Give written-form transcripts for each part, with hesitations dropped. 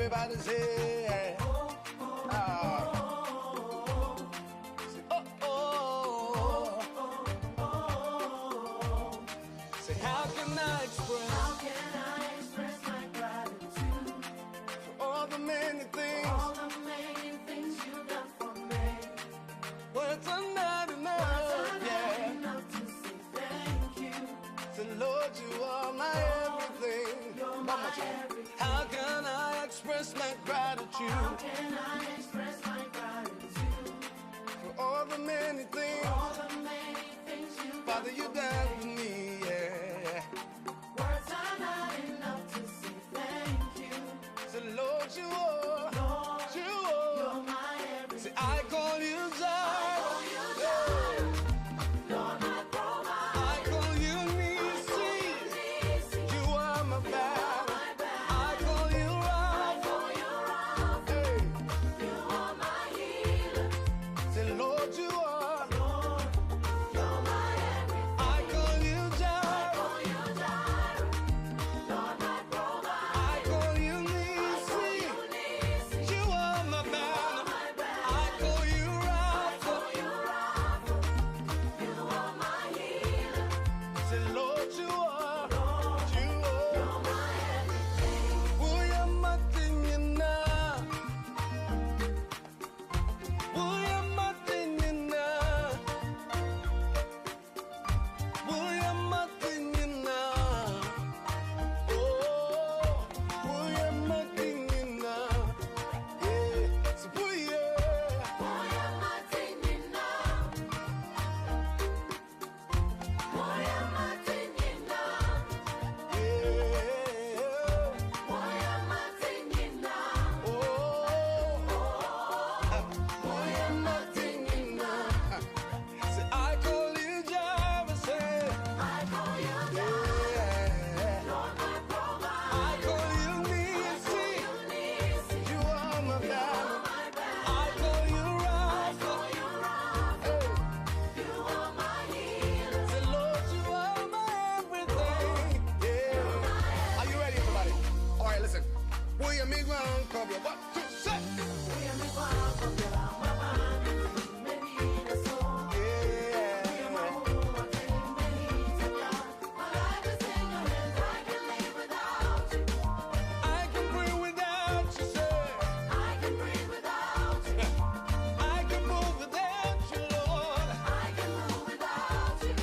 Everybody say, say, how can I express my gratitude for all the many things you've done for me? Words are not enough, to say thank you. So Lord, you are my everything. You're my everything. How can I express my gratitude? How can I express my gratitude for all the many things, Father, you done for me, yeah. Words are not enough to say thank you. So Lord, you are, you're my everything. See, I call you Jireh. Lord, my provider. I call you Eunice. You are my battle. I call you Rapha. Hey. You are my healer. Say, Lord, you are. You're my everything. I call you Jireh. Lord, my provider. I call you Eunice. You are my battle. I call you Rapha. You are my healer. Say, Lord, you are. You're my everything. Uya matinyina. Uya matinyina. Uya matinyina. Oh, uya matinyina. Yeah, so uya. Uya matinyina. Uya matinyina. Yeah. Uya matinyina. Uya matinyina. Say, I call you Jireh, say. I call you Jireh. Lord, my provider. I call you Eunice. You are my battle. I call you Rapha. Hey. You are my healer. Say, Lord, you are my everything. Yeah. Are you ready, everybody? All right, listen. Will you make one cover? 1, 2, 3. I can breathe without you, say. I can breathe without you. I can move without you, Lord. I can move without you.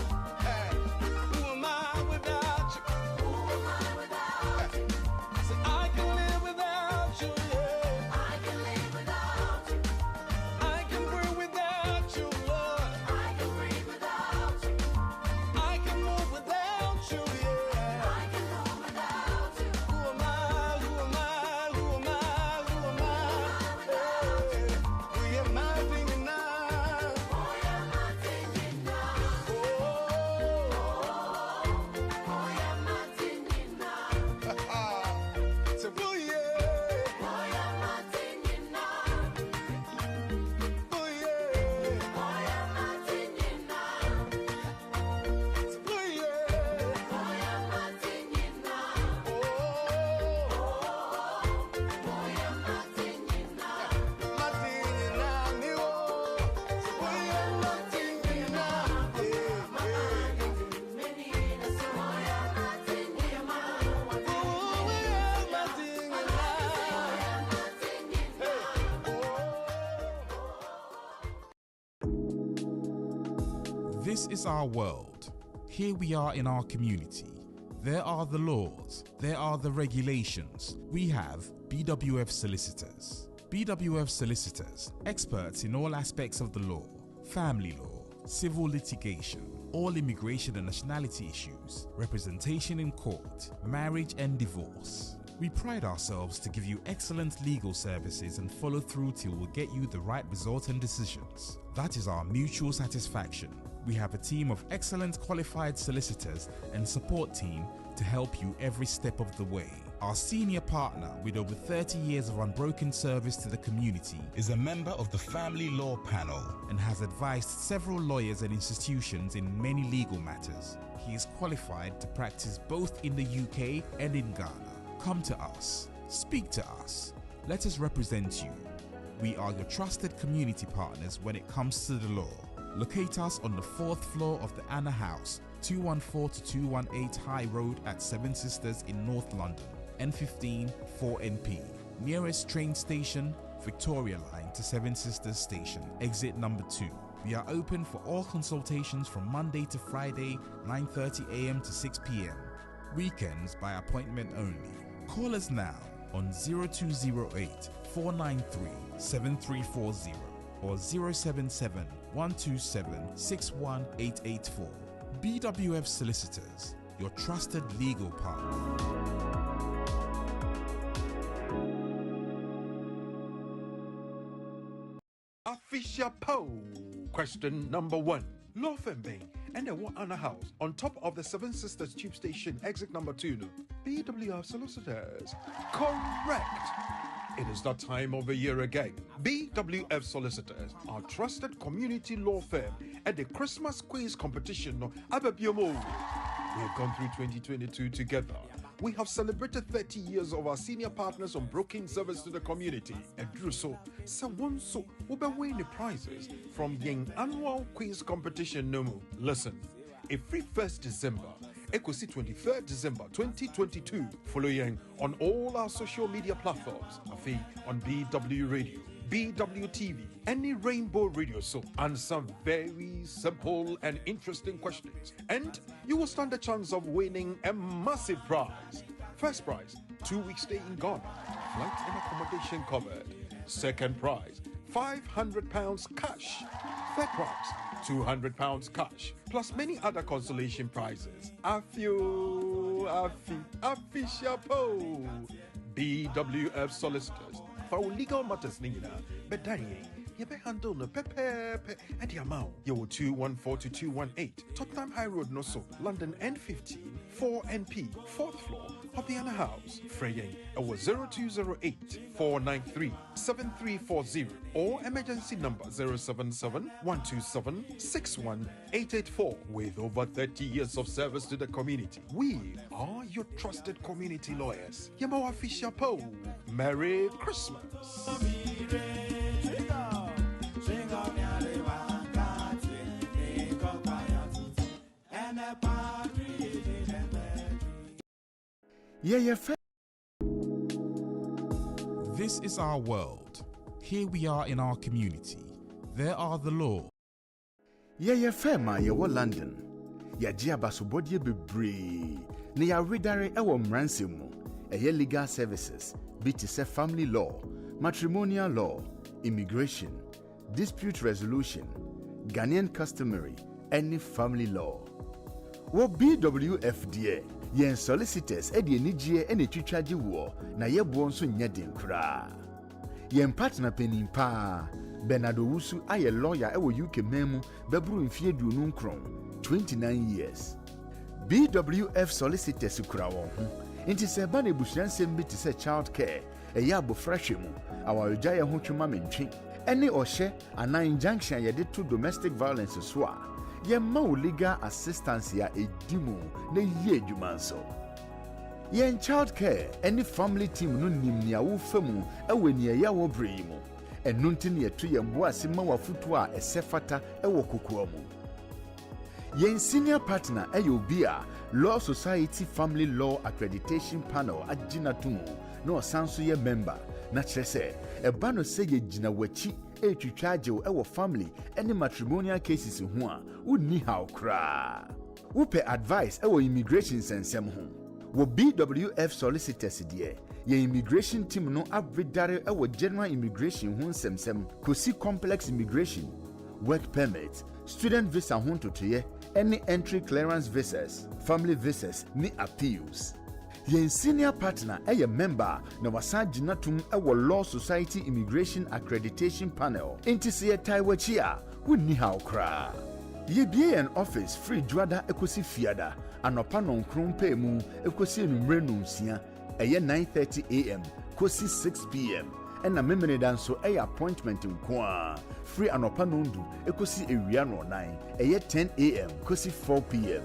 Hey, who am I without you? Who am I without you? Say, I can live without you, yeah. I can live without you. I can breathe without you, Lord. I can breathe without you. I can move without you, yeah. I can move without you. Who am I? Who am I? Who am I? Who am I? Without you. Who am I thinking now? Who am I thinking now? Who am I thinking now? So who am I thinking now? Who am I thinking now? So who am I thinking now? Am I thinking now? My thinking now, me oh. So who am I thinking now? This is our world. Here we are in our community. There are the laws. There are the regulations. We have BWF Solicitors. BWF Solicitors, experts in all aspects of the law, family law, civil litigation, all immigration and nationality issues, representation in court, marriage and divorce. We pride ourselves to give you excellent legal services and follow through till we get you the right result and decisions. That is our mutual satisfaction. We have a team of excellent qualified solicitors and support team to help you every step of the way. Our senior partner with over 30 years of unbroken service to the community is a member of the Family Law Panel and has advised several lawyers and institutions in many legal matters. He is qualified to practice both in the UK and in Ghana. Come to us, speak to us, Let us represent you. We are your trusted community partners when it comes to the law. Locate us on the 4th floor of the Anna House, 214 to 218 High Road at Seven Sisters in North London, N15 4NP. Nearest train station, Victoria Line to Seven Sisters Station, exit number 2. We are open for all consultations from Monday to Friday, 9:30 a.m. to 6 p.m. Weekends by appointment only. Call us now on 0208 493 7340 or 077 127 61884. BWF Solicitors, your trusted legal partner. Official poll. Question number 1. Law firm Bay and the one Anna House on top of the Seven Sisters Tube Station, exit number 2. BWF Solicitors. Correct. It is that time of the year again. BWF Solicitors, our trusted community law firm at the Christmas quiz competition. We have gone through 2022 together. We have celebrated 30 years of our senior partners on broking service to the community. And do so, someone so will be winning the prizes from the annual quiz competition. Listen, a free 1st December. Equity 23rd December 2022. Following on all our social media platforms. On BW Radio, BW TV, any Rainbow Radio show. Answer very simple and interesting questions. And you will stand a chance of winning a massive prize. First prize, 2-week stay in Ghana. Flight and accommodation covered. Second prize, £500 cash. Third prize, £200 cash, plus many other consolation prizes. Official BWF Solicitors. For legal matters, but you be handle no pepe at the amount. You 214 to 218 Tottenham High Road, Nosso, London N15 4NP, 4th floor of the Anna House. Freying, it was 0208 493 7340 or emergency number 077 127 61884. With over 30 years of service to the community, we are your trusted community lawyers. Yamo Official Poe. Merry Christmas. This is our world. Here we are in our community. There are the laws. Fema yewo London. Yaji abasobodie bebree. Ne ya redare ewo mranse mu. Eye legal services, be to say family law, matrimonial law, immigration, dispute resolution, Ghanaian customary, any family law. Wo BWFDA, yen solicitors edi enijie ene twitwaje wo na yebo nso nya den kra. Yen partner penin pa, Bernardo Wusu aye lawyer ewo UK memu bebru mfie duonu nkron, 29 years. BWF Solicitors kura wo ho. Inti se ba na ebusuansem bi te se child care, eye abofrahwe mu, awarja ye ho twema mentwe. Ene ohye ana injunction ye de to domestic violence so a, ye ma legal assistance ya edimu na ye adwuma nso. Yen child care, any family team no nim nia wo famu ewe ni ya wo brei mu. Enu nti ne yeto ye mbo asema wafutu a esefata ewo kokoa mu. Yen senior partner Ayobia Law Society Family Law Accreditation Panel agina tumu no sanso ye member na kyerese eba no se ye gina wachi etwitwaje ewo family any matrimonial cases ho a unni haw kra. Upe advice ewo immigration sensem ho. Wo BWF Solicitors die ye immigration team no abredare ewo general immigration ho nsemsem kosi complex immigration, work permit, student visa ho totoye, any entry clearance visas, family visas, ni appeals. Yen senior partner a member na wasa ginatum ewo Law Society Immigration Accreditation Panel. Inti se ye taiwachi a wunni haw kra. Ye bie an office free juada ekosi fiada anopa nonkron pe mu ekosi enumre nonsia eye 9:30 am kosi 6 p.m. Ena memene danso eye appointment nkoa free anopa nondu ekosi ewia no 9 eye 10 am kosi 4 p.m.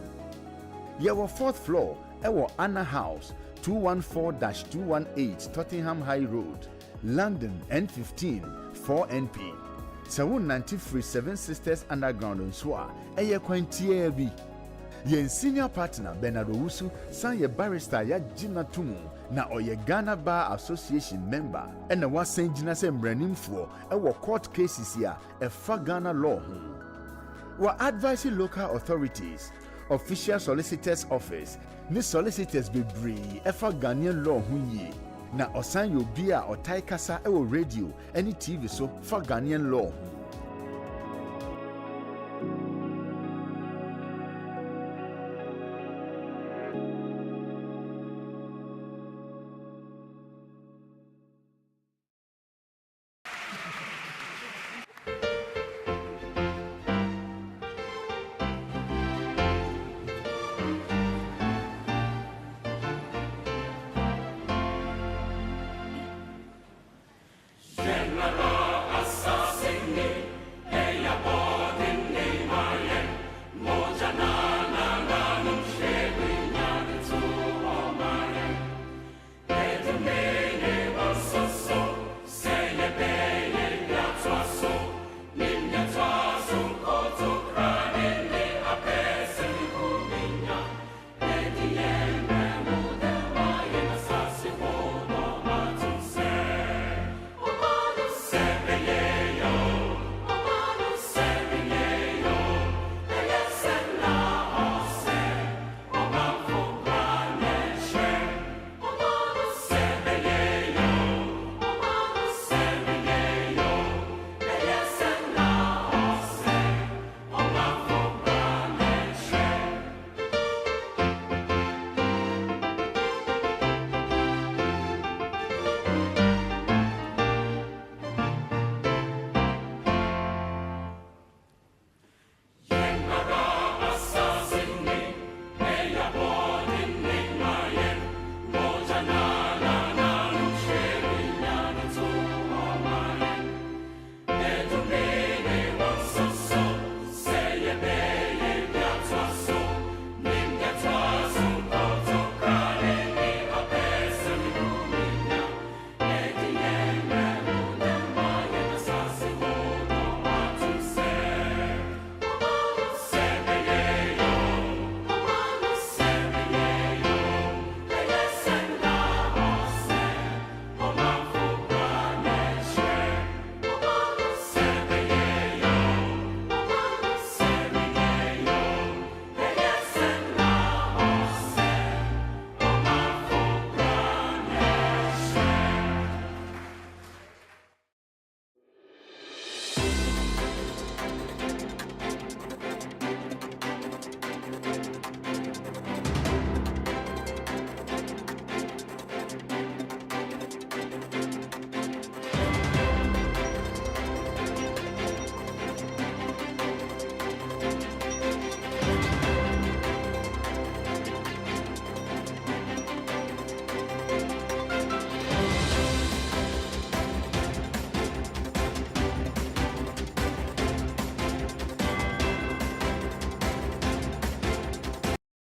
Yewo 4th floor ewo Anna House 214-218 Tottenham High Road, London N15 4NP. Sɛ wo nante free Seven Sisters Underground nso a ɛyɛ kwan tiaa bi. Yɛn senior partner Bernard Owusu san yɛ barrister ya gyina tumu na ɔyɛ Ghana Bar Association member ɛna wasan gyina sɛ mmeranimfoɔ ɛwɔ court cases a ɛfa Ghana law ho. Wa advising local authorities, official solicitors office ne solicitors bebree ɛfa Ghanaian law ho yie. Na ɔsan yɛ obi a ɔtae kasa ɛwɔ radio ɛne TV so fa Ghanaian law ho.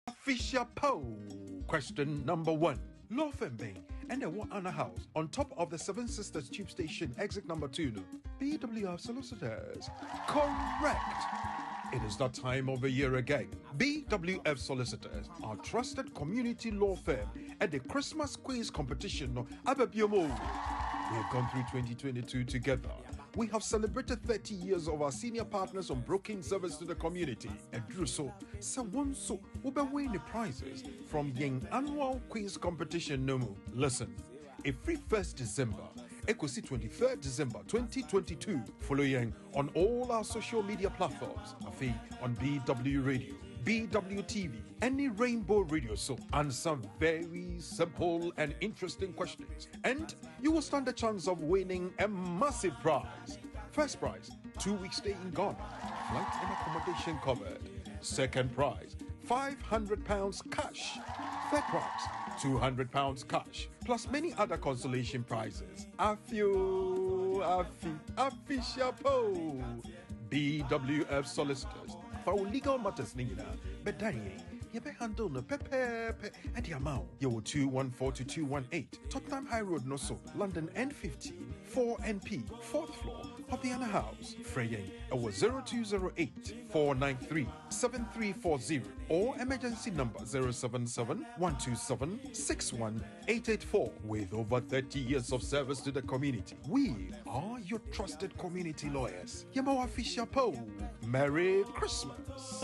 Official poll. Question number 1. Law firm Bay and the one Anna House on top of the Seven Sisters Tube Station exit number 2. BWF Solicitors. Correct. It is that time of the year again. BWF Solicitors, our trusted community law firm at the Christmas quiz competition. Ababiomo. We have gone through 2022 together. We have celebrated 30 years of our senior partners on brokering service to the community. And through so, someone so will be winning the prizes from the annual quiz competition. No more. Listen, a free 1st December, Ecosi 23rd December 2022, following on all our social media platforms, on BW Radio, BW TV, any Rainbow Radio. So answer very simple and interesting questions, and you will stand a chance of winning a massive prize. First prize, 2 weeks stay in Ghana, flight and accommodation covered. Second prize, £500 cash. Third prize, £200 cash, plus many other consolation prizes. Chapeau. BWF Solicitors. For our legal matters, Bedanye. You be handle no pepe at the amount. You 214 to 218 Tottenham High Road, Nosso, London N15 4NP, 4th floor of the Anna House. Freying, it was 0208 493 7340 or emergency number 077 127 61884. With over 30 years of service to the community, we are your trusted community lawyers. Yamawa Fisher Poe. Merry Christmas.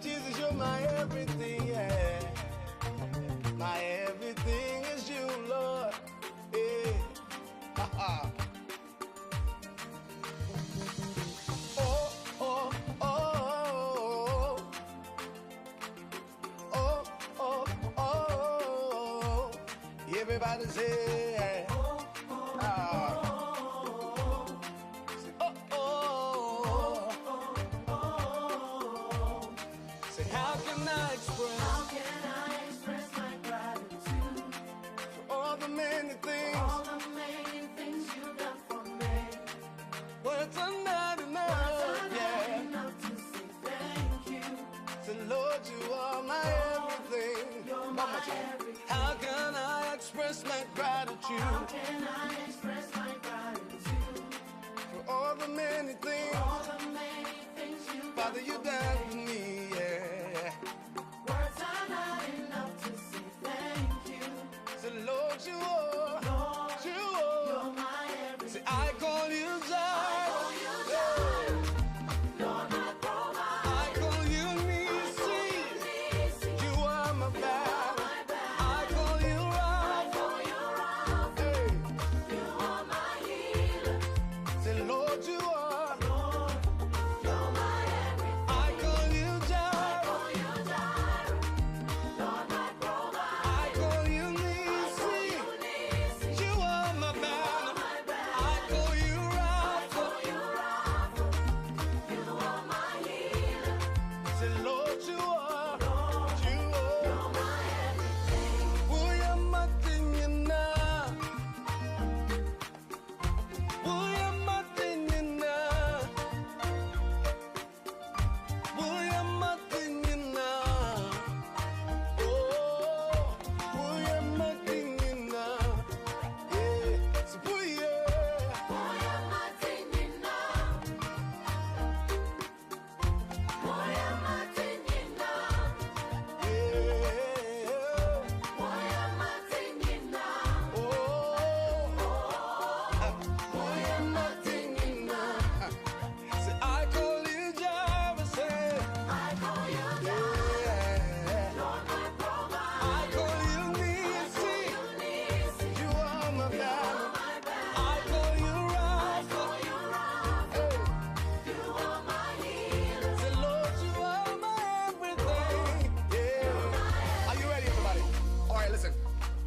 Jesus, you're my everything, yeah. My everything is you, Lord. Yeah. Oh, oh, oh, oh, oh, oh, oh. Everybody say, how can I express my gratitude for all the many things you've done for me? Words are not enough, to say thank you. So Lord, you are my everything. You're my everything. How can I express my gratitude? How can I express my gratitude for all the many things you've Father, you done for me, yeah. Words are not enough to say thank you. So Lord, you are, you're my everything. Say, I call you Jireh. Lord, my provider. I call you Eunice. You are my battle. I call you Rapha. Hey. You are my healer. Say, Lord, you are.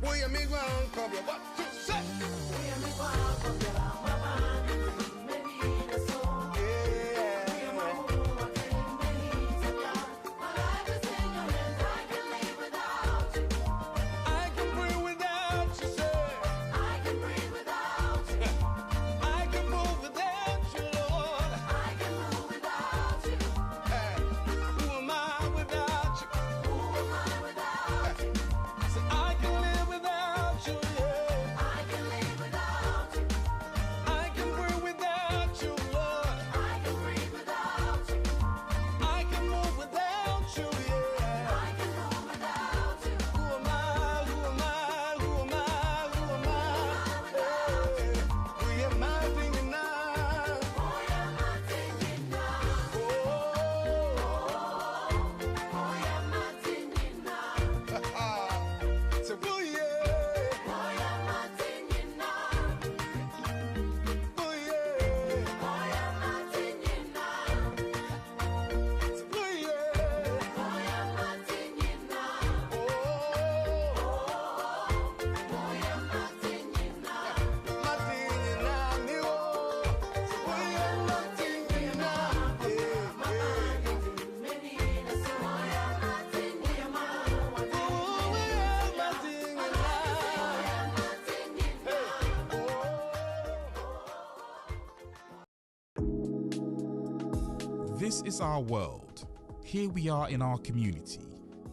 We are me ground cover. What you say? This is our world. Here we are in our community.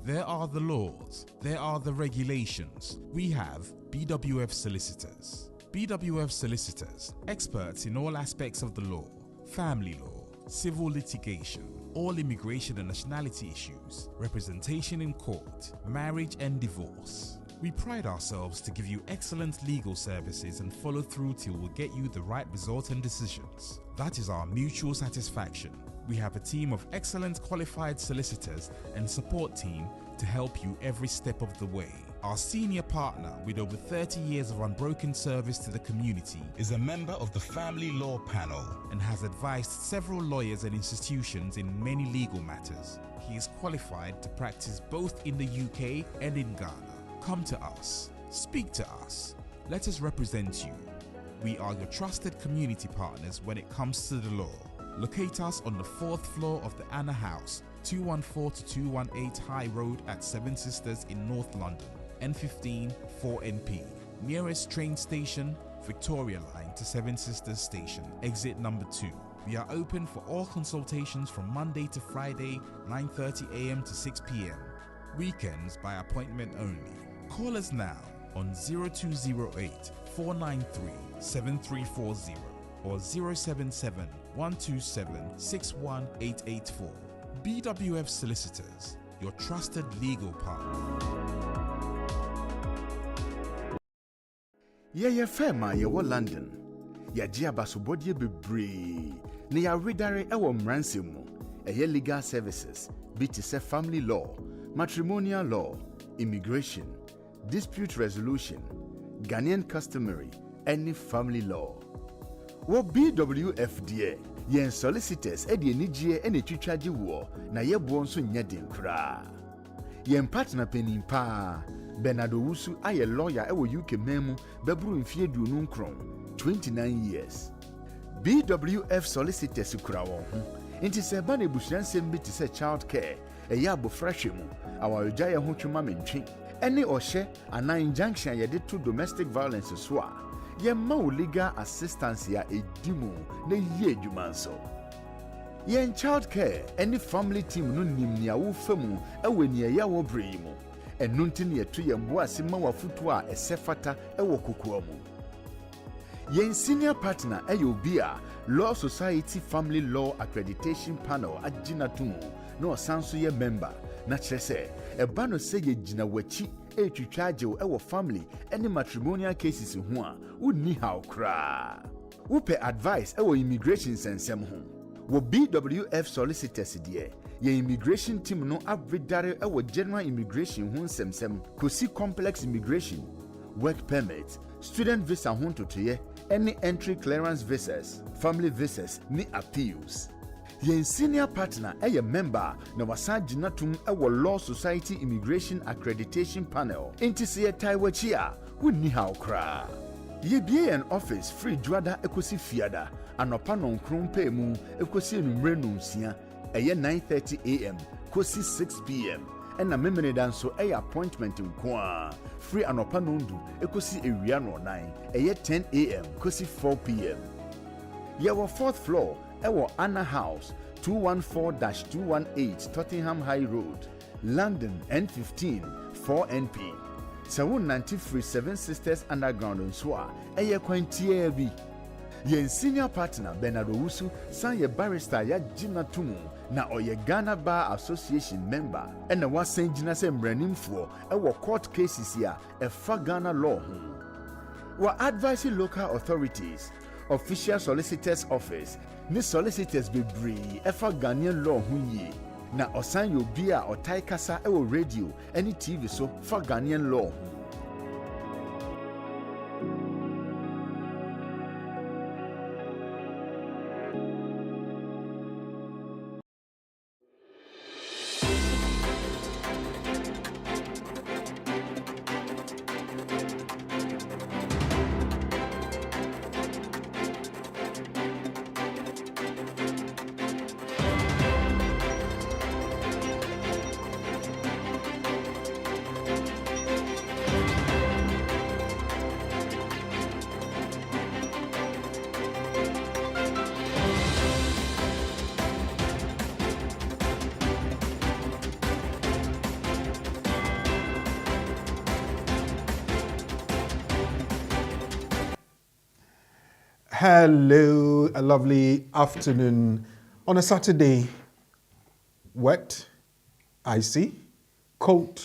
There are the laws. There are the regulations. We have BWF Solicitors. BWF Solicitors, experts in all aspects of the law, family law, civil litigation, all immigration and nationality issues, representation in court, marriage and divorce. We pride ourselves to give you excellent legal services and follow through till we get you the right result and decisions. That is our mutual satisfaction. We have a team of excellent qualified solicitors and support team to help you every step of the way. Our senior partner with over 30 years of unbroken service to the community is a member of the Family Law Panel and has advised several lawyers and institutions in many legal matters. He is qualified to practice both in the UK and in Ghana. Come to us. Speak to us. Let us represent you. We are your trusted community partners when it comes to the law. Locate us on the 4th floor of the Anna House, 214 to 218 High Road at Seven Sisters in North London, N15 4NP. Nearest train station, Victoria Line to Seven Sisters Station, exit number 2. We are open for all consultations from Monday to Friday, 9:30 a.m. to 6 p.m. Weekends by appointment only. Call us now on 0208 493 7340 or 077 127 61884. BWF Solicitors, your trusted legal partner. Yeye fema yewo London. Yagye abasobodie bebree. Ne ya redare ewo mranse mu. Eye legal services, be to say family law, matrimonial law, immigration, dispute resolution, Ghanaian customary, any family law. Wo BWF die, yen solicitors edi enijie ene twitwaje wo na yebo nso nya den kra. Yen partner penimpa Bernardo Wusu aye lawyer ewo UK memu bebru mfie duonu nkron 29 years. BWF Solicitors kura wo ho. Inti se ba na busuansem bi te se child care, eya abofra hwemu, awaregya ye ho twema mentwe. Ene ohye ana injunction ye de to domestic violence so a yemma legal assistance ya edimu na ye adwuma nso. Yen child care any family team no nimnia wo famu ewe ne ya wo bremu. Enu ntine yeto yembo asema wafutu a esefata ewo kokoa mu. Yen senior partner obi a Law Society Family Law Accreditation Panel agina tumu na osanso ye member na kyerese eba no se ye gina wachi etwitwaje ewo family any matrimonial cases ho a wonni haw kra. Wope advice ewo immigration sensem ho. Wo BWF Solicitors die ye immigration team no avedare ewo general immigration ho nsemsem kosi complex immigration, work permit, student visa ho totoye, any entry clearance visas, family visas, ni appeals. Yen senior partner member na wasan gyina tum Law Society Immigration Accreditation Panel. Enti se yetai wachi a wonni haw kra. Yebie an office free dwada ekosi fiada anopa nonkron pa mu ekosi enumre nonsia 9:30 am kosi 6 pm. Na memene dan so appointment nko free anopa nondu ekosi ewia no 9 10 am kosi 4 pm. Yewo 4th floor ewo Anna House 214-218 Tottenham High Road, London N15 4NP. Sawun 93 Seven Sisters Underground nso a kwantie bi. Yen senior partner Bernardo Wusu san ye barrister ya Gina Tumu na oye Ghana Bar Association member na wasan gina se mranimfo ewo court cases ya efa Ghana law ho. Wa advising local authorities, official solicitors office ni solicitors bebree efa Ghanaian law ho yi na osan yo bi a otai kasa ewo radio any TV so fa Ghanaian law ho. Hello, a lovely afternoon on a Saturday. Wet, icy, cold,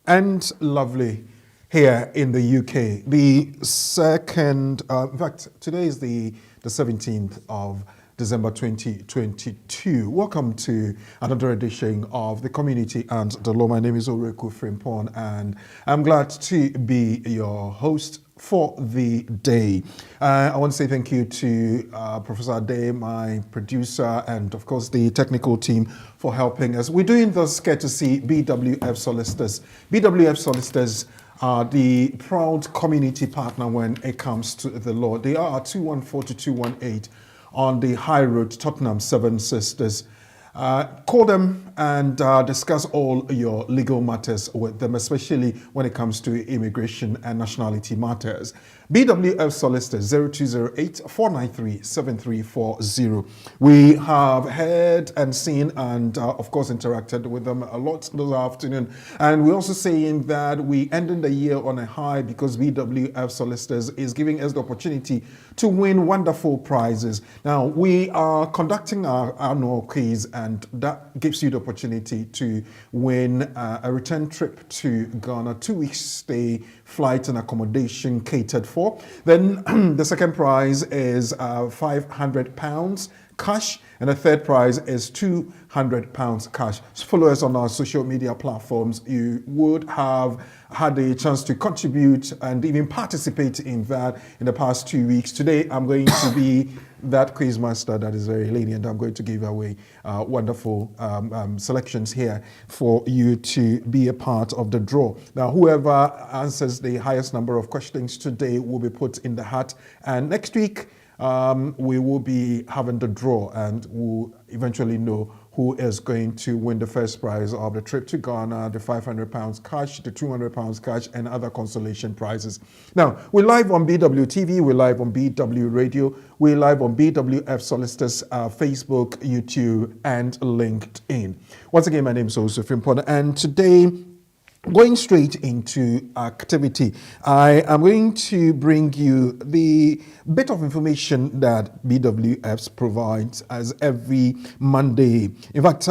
and lovely here in the UK. The second, in fact, today is the 17th of December 2022. Welcome to another edition of the Community and the Law. My name is Oreku Frimpon, and I'm glad to be your host for the day. I want to say thank you to Professor Ade, my producer, and of course the technical team for helping us. We're doing this courtesy BWF Solicitors. BWF Solicitors are the proud community partner when it comes to the law. They are 214-218 on the High Road, Tottenham, Seven Sisters. Call them and discuss all your legal matters with them, especially when it comes to immigration and nationality matters. BWF Solicitors 0208-493-7340. We have heard and seen and of course interacted with them a lot this afternoon. And we're also saying that we ended the year on a high because BWF Solicitors is giving us the opportunity to win wonderful prizes. Now, we are conducting our annual quiz, and that gives you the opportunity to win a return trip to Ghana, 2 weeks stay, flight and accommodation catered for. Then the second prize is £500 cash, and the third prize is £200 cash. So follow us on our social media platforms. You would have had a chance to contribute and even participate in that in the past 2 weeks. Today, I'm going to be that quiz master that is very lenient. I'm going to give away wonderful selections here for you to be a part of the draw. Now, whoever answers the highest number of questions today will be put in the hat. And next week, we will be having the draw, and we'll eventually know who is going to win the first prize of the trip to Ghana, the £500 cash, the £200 cash, and other consolation prizes. Now, we're live on BWTV, we're live on BW Radio, we're live on BWF Solicitors, Facebook, YouTube, and LinkedIn. Once again, my name is also Frimpon, and today, going straight into activity, I am going to bring you the bit of information that BWF provides as every Monday. In fact,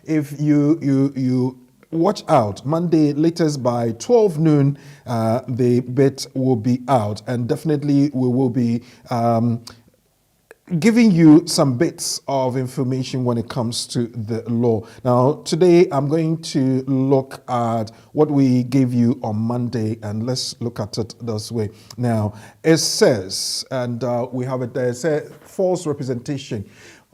if you watch out, Monday latest by 12 noon, the bit will be out, and definitely we will be giving you some bits of information when it comes to the law. Now, today I'm going to look at what we gave you on Monday, and let's look at it this way. Now, it says, and we have it there, it says false representation.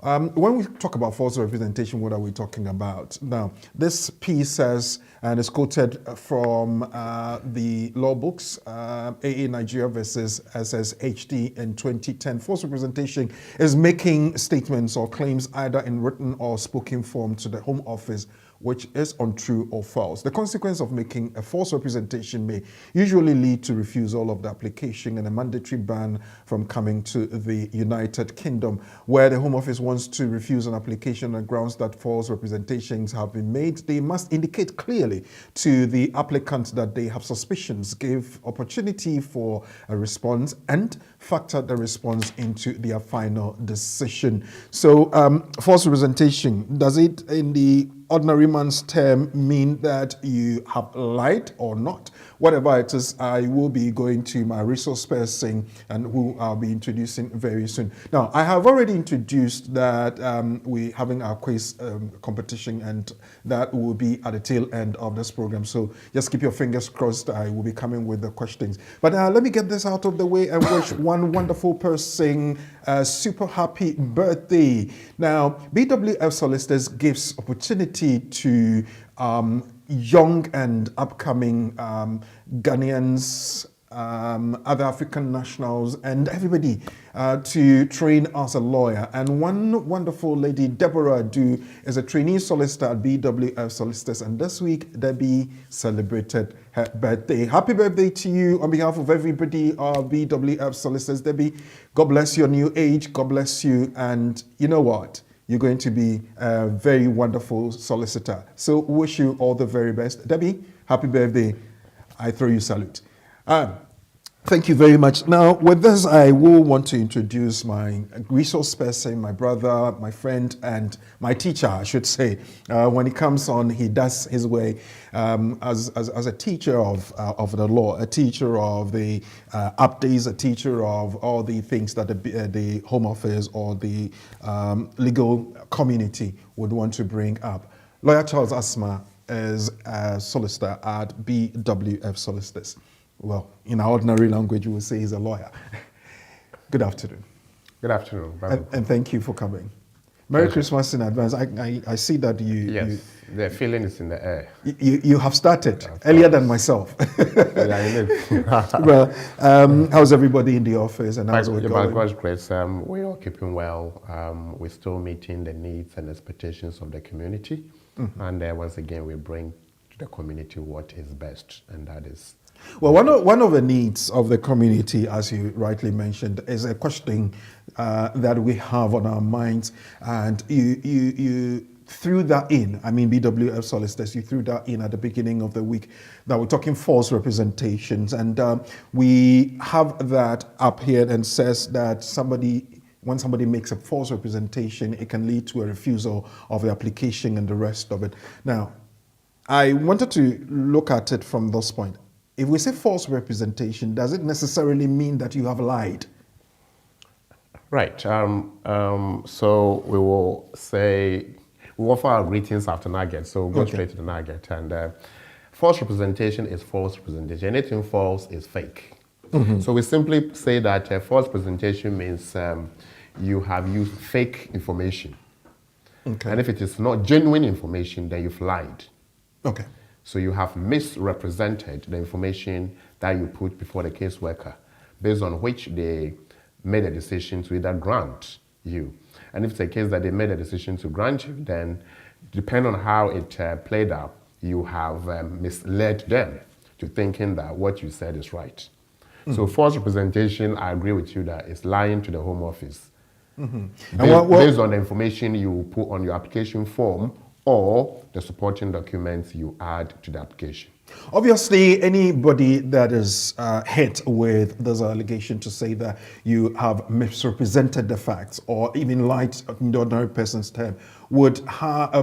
When we talk about false representation, what are we talking about? Now, this piece says, and it's quoted from the law books, AA Nigeria versus SSHD in 2010. False representation is making statements or claims either in written or spoken form to the Home Office which is untrue or false. The consequence of making a false representation may usually lead to refusal of the application and a mandatory ban from coming to the United Kingdom. Where the Home Office wants to refuse an application on grounds that false representations have been made, they must indicate clearly to the applicant that they have suspicions, give opportunity for a response, and factor the response into their final decision. So, false representation, does it in the ordinary man's term mean that you have lied or not? Whatever it is, I will be going to my resource person and who I'll be introducing very soon. Now, I have already introduced that we're having our quiz competition, and that will be at the tail end of this program. So just keep your fingers crossed. I will be coming with the questions. But let me get this out of the way and wish one wonderful person a super happy birthday. Now, BWF Solicitors gives opportunity to young and upcoming Ghanaians, other African nationals, and everybody to train as a lawyer. And one wonderful lady, Deborah Adu, is a trainee solicitor at BWF Solicitors. And this week, Debbie celebrated her birthday. Happy birthday to you on behalf of everybody of BWF Solicitors. Debbie, God bless your new age. God bless you. And you know what? You're going to be a very wonderful solicitor. So wish you all the very best. Debbie, happy birthday. I throw you salute. Thank you very much. Now, with this, I will want to introduce my resource person, my brother, my friend, and my teacher, I should say. When he comes on, he does his way as a teacher of the law, a teacher of the updates, a teacher of all the things that the Home Office or the legal community would want to bring up. Lawyer Charles Asma is a solicitor at BWF Solicitors. Well, in our ordinary language, we would say he's a lawyer. Good afternoon. Good afternoon. And thank you for coming. Merry Christmas in advance. I see that you... Yes, the feeling is in the air. You have started earlier than myself. Well, how's everybody in the office and how's it going? By God's grace, we're all keeping well. We're still meeting the needs and expectations of the community. Mm-hmm. And once again, we bring to the community what is best, and that is... Well, one of the needs of the community, as you rightly mentioned, is a question that we have on our minds, and you threw that in. I mean, BWF Solicitors, you threw that in at the beginning of the week, that we're talking false representations, and we have that up here and says that when somebody makes a false representation, it can lead to a refusal of the application and the rest of it. Now, I wanted to look at it from this point. If we say false representation, does it necessarily mean that you have lied? Right. So we will say, we offer our greetings after nugget, so we'll go straight to the nugget. And false representation is false representation. Anything false is fake. Mm-hmm. So we simply say that false representation means you have used fake information. Okay. And if it is not genuine information, then you've lied. Okay. So you have misrepresented the information that you put before the caseworker, based on which they made a decision to either grant you. And if it's a case that they made a decision to grant you, then depending on how it played out, you have misled them to thinking that what you said is right. Mm-hmm. So false representation, I agree with you that it's lying to the Home Office. Mm-hmm. Based on the information you put on your application form or the supporting documents you add to the application. Obviously, anybody that is hit with this allegation to say that you have misrepresented the facts or even lied in the ordinary person's term would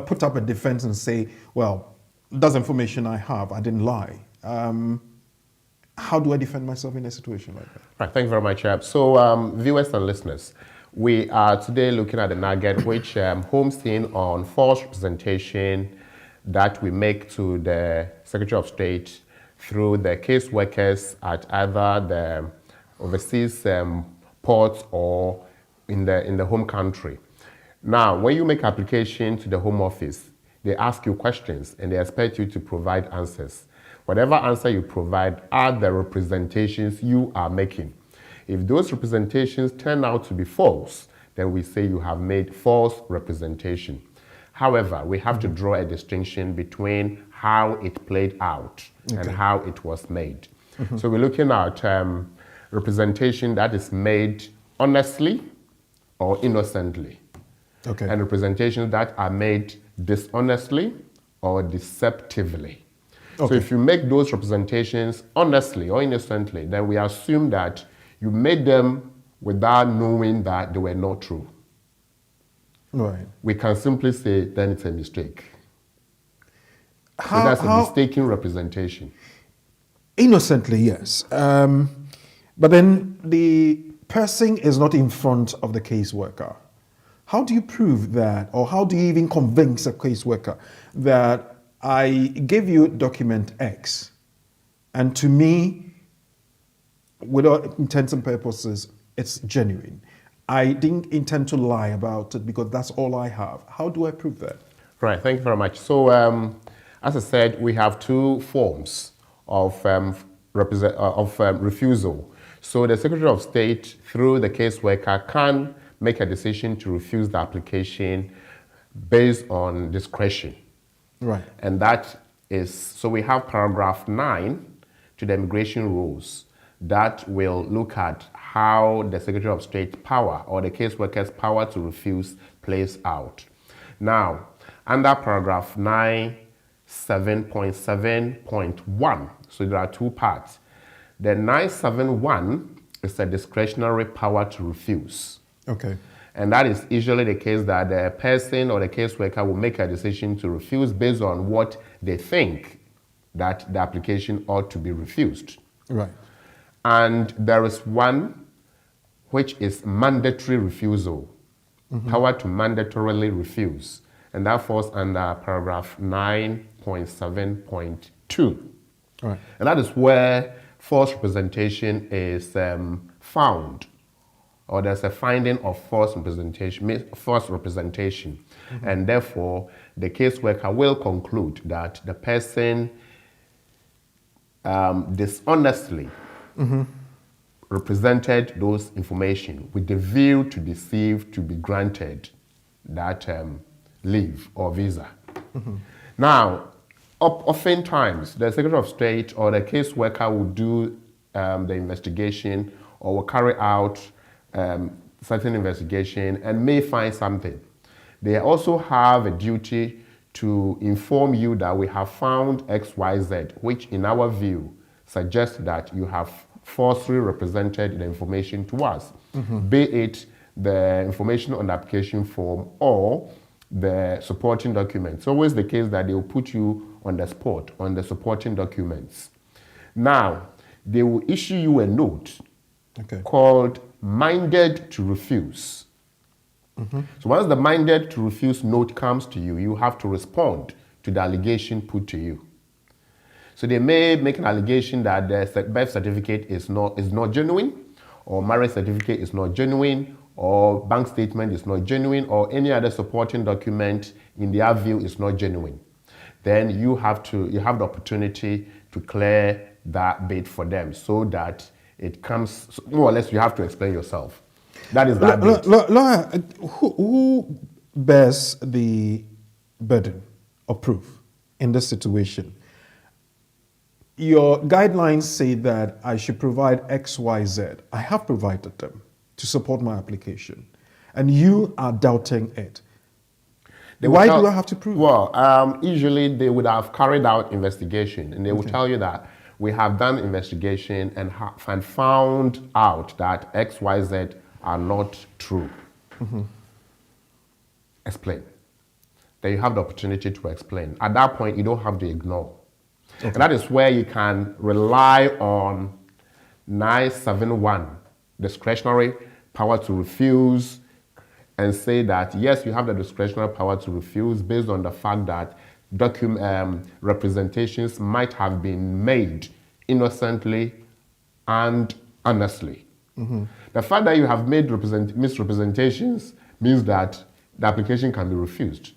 put up a defense and say, well, that's information I have, I didn't lie. How do I defend myself in a situation like that? Right, thank you very much. So viewers and listeners, we are today looking at the nugget which homes in on false representation that we make to the Secretary of State through the caseworkers at either the overseas ports or in the home country. Now, when you make application to the Home Office, they ask you questions and they expect you to provide answers. Whatever answer you provide are the representations you are making. If those representations turn out to be false, then we say you have made false representation. However, we have to draw a distinction between how it played out and how it was made. So we're looking at representation that is made honestly or innocently. And representations that are made dishonestly or deceptively. So if you make those representations honestly or innocently, then we assume that you made them without knowing that they were not true. Right. We can simply say then it's a mistake. So that's a mistaken representation. Innocently, yes. But then the person is not in front of the caseworker. How do you prove that, or how do you even convince a caseworker that I gave you document X, and to me, without intents and purposes, it's genuine. I didn't intend to lie about it because that's all I have. How do I prove that? Right, thank you very much. So, as I said, we have two forms of refusal. So the Secretary of State, through the caseworker, can make a decision to refuse the application based on discretion. Right. And that is, so we have paragraph 9 to the immigration rules that will look at how the Secretary of State power or the caseworker's power to refuse plays out. Now, under paragraph 9, 7.7.1, so there are two parts. The 971 is a discretionary power to refuse. Okay. And that is usually the case that the person or the caseworker will make a decision to refuse based on what they think that the application ought to be refused. Right. And there is one which is mandatory refusal, power to mandatorily refuse. And that falls under paragraph 9.7.2. Right. And that is where false representation is found, or there's a finding of false representation. And therefore, the caseworker will conclude that the person dishonestly represented those information with the view to deceive to be granted that leave or visa. Now, oftentimes, the Secretary of State or the caseworker will do the investigation or will carry out certain investigation and may find something. They also have a duty to inform you that we have found XYZ, which in our view suggests that you have falsely represented the information to us, be it the information on the application form or the supporting documents. It's always the case that they will put you on the spot on the supporting documents. Now, they will issue you a note called minded to refuse. So once the minded to refuse note comes to you, you have to respond to the allegation put to you. So they may make an allegation that the birth certificate is not genuine, or marriage certificate is not genuine, or bank statement is not genuine, or any other supporting document in their view is not genuine. Then you have the opportunity to clear that bit for them so that it comes, more or less you have to explain yourself. That is that bit. Lawyer, who bears the burden of proof in this situation? Your guidelines say that I should provide X, Y, Z. I have provided them to support my application, and you are doubting it. Why do I have to prove it? Well, usually they would have carried out investigation, and they will tell you that we have done investigation and found out that X, Y, Z are not true. Explain. Then you have the opportunity to explain. At that point, you don't have to ignore. And that is where you can rely on 971, discretionary power to refuse, and say that, yes, you have the discretionary power to refuse based on the fact that representations might have been made innocently and honestly. The fact that you have made misrepresentations means that the application can be refused.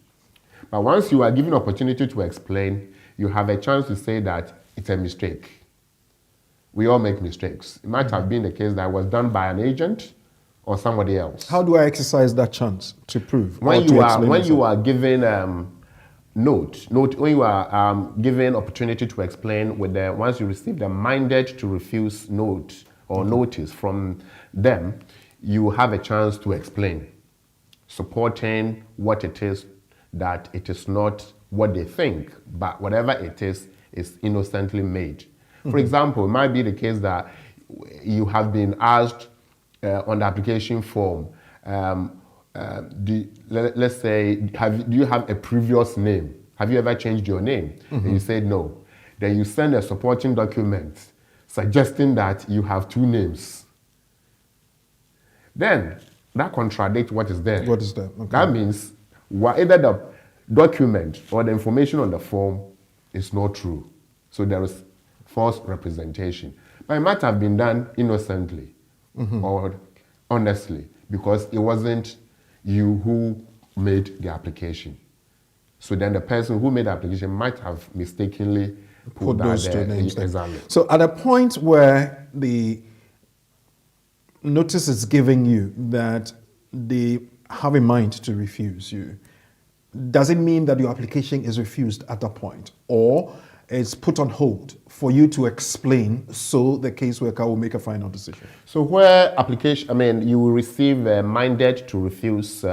But once you are given opportunity to explain, you have a chance to say that it's a mistake. We all make mistakes. It might have been the case that was done by an agent or somebody else. How do I exercise that chance to prove? When you are given when you are given opportunity to explain once you receive the minded to refuse note or notice from them, you have a chance to explain, supporting what it is, that it is not what they think, but whatever it is innocently made. For example, it might be the case that you have been asked on the application form, let's say, do you have a previous name? Have you ever changed your name? And you say no. Then you send a supporting document suggesting that you have 2 names. Then that contradicts what is there. What is that? Okay. That means either the document or the information on the form is not true. So there is false representation. But it might have been done innocently or honestly, because it wasn't you who made the application. So then the person who made the application might have mistakenly put those 2 names. Exactly. So at a point where the notice is giving you that they have in mind to refuse you, does it mean that your application is refused at that point, or it's put on hold for you to explain so the caseworker will make a final decision? So where you will receive a minded to refuse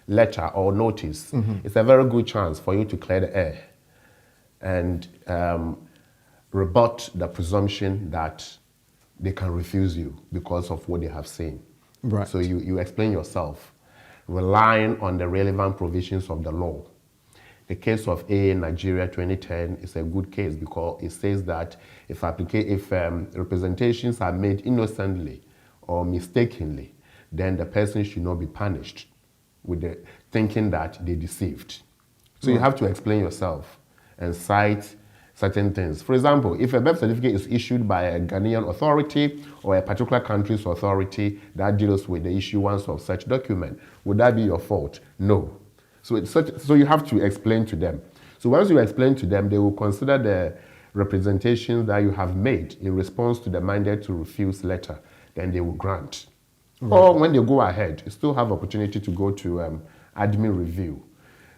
letter or notice, it's a very good chance for you to clear the air and rebut the presumption that they can refuse you because of what they have seen. Right. So you explain yourself, relying on the relevant provisions of the law. The case of A Nigeria 2010 is a good case because it says that if representations are made innocently or mistakenly, then the person should not be punished with the thinking that they deceived. So you have to explain yourself and cite certain things. For example, if a birth certificate is issued by a Ghanaian authority or a particular country's authority that deals with the issuance of such document, would that be your fault? No. So you have to explain to them. So once you explain to them, they will consider the representations that you have made in response to the minded to refuse letter, then they will grant. Right. Or when they go ahead, you still have opportunity to go to admin review.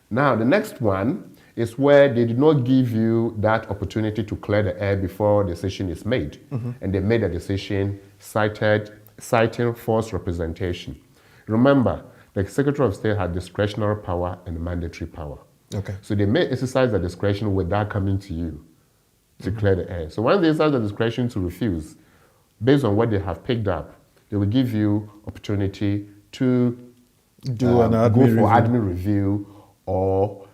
Now, the next one is where they did not give you that opportunity to clear the air before the decision is made. And they made a decision citing false representation. Remember, the Secretary of State had discretionary power and mandatory power. Okay. So they may exercise the discretion without coming to you to clear the air. So once they exercise the discretion to refuse, based on what they have picked up, they will give you opportunity to go for admin review or,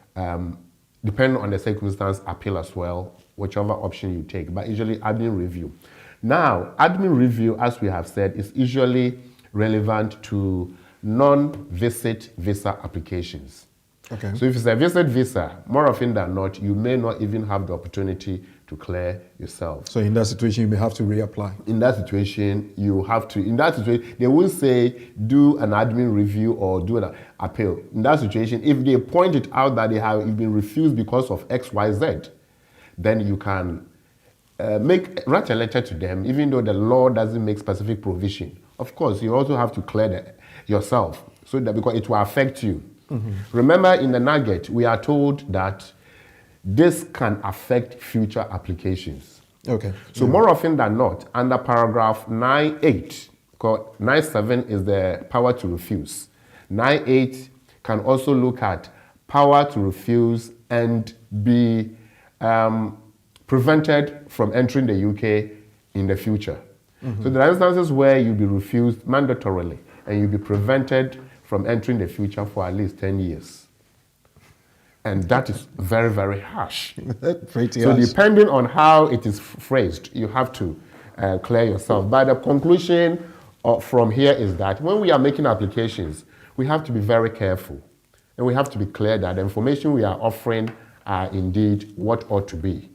depending on the circumstance, appeal as well, whichever option you take, but usually admin review. Now, admin review, as we have said, is usually relevant to non-visit visa applications. Okay. So if it's a visit visa, more often than not, you may not even have the opportunity to clear yourself. So in that situation, you may have to reapply. In that situation, they will say, do an admin review or do an appeal. In that situation, if they point it out that they have been refused because of X, Y, Z, then you can write a letter to them, even though the law doesn't make specific provision. Of course, you also have to clear yourself, so that because it will affect you. Remember, in the nugget, we are told that this can affect future applications. Okay. So more often than not, under paragraph 9.8, 9.7 is the power to refuse. 9.8 can also look at power to refuse and be prevented from entering the UK in the future. So there are instances where you'll be refused mandatorily and you'll be prevented from entering the future for at least 10 years. And that is very, very harsh. Pretty so harsh. Depending on how it is phrased, you have to clear yourself. But the conclusion from here is that when we are making applications, we have to be very careful. And we have to be clear that the information we are offering are indeed what ought to be.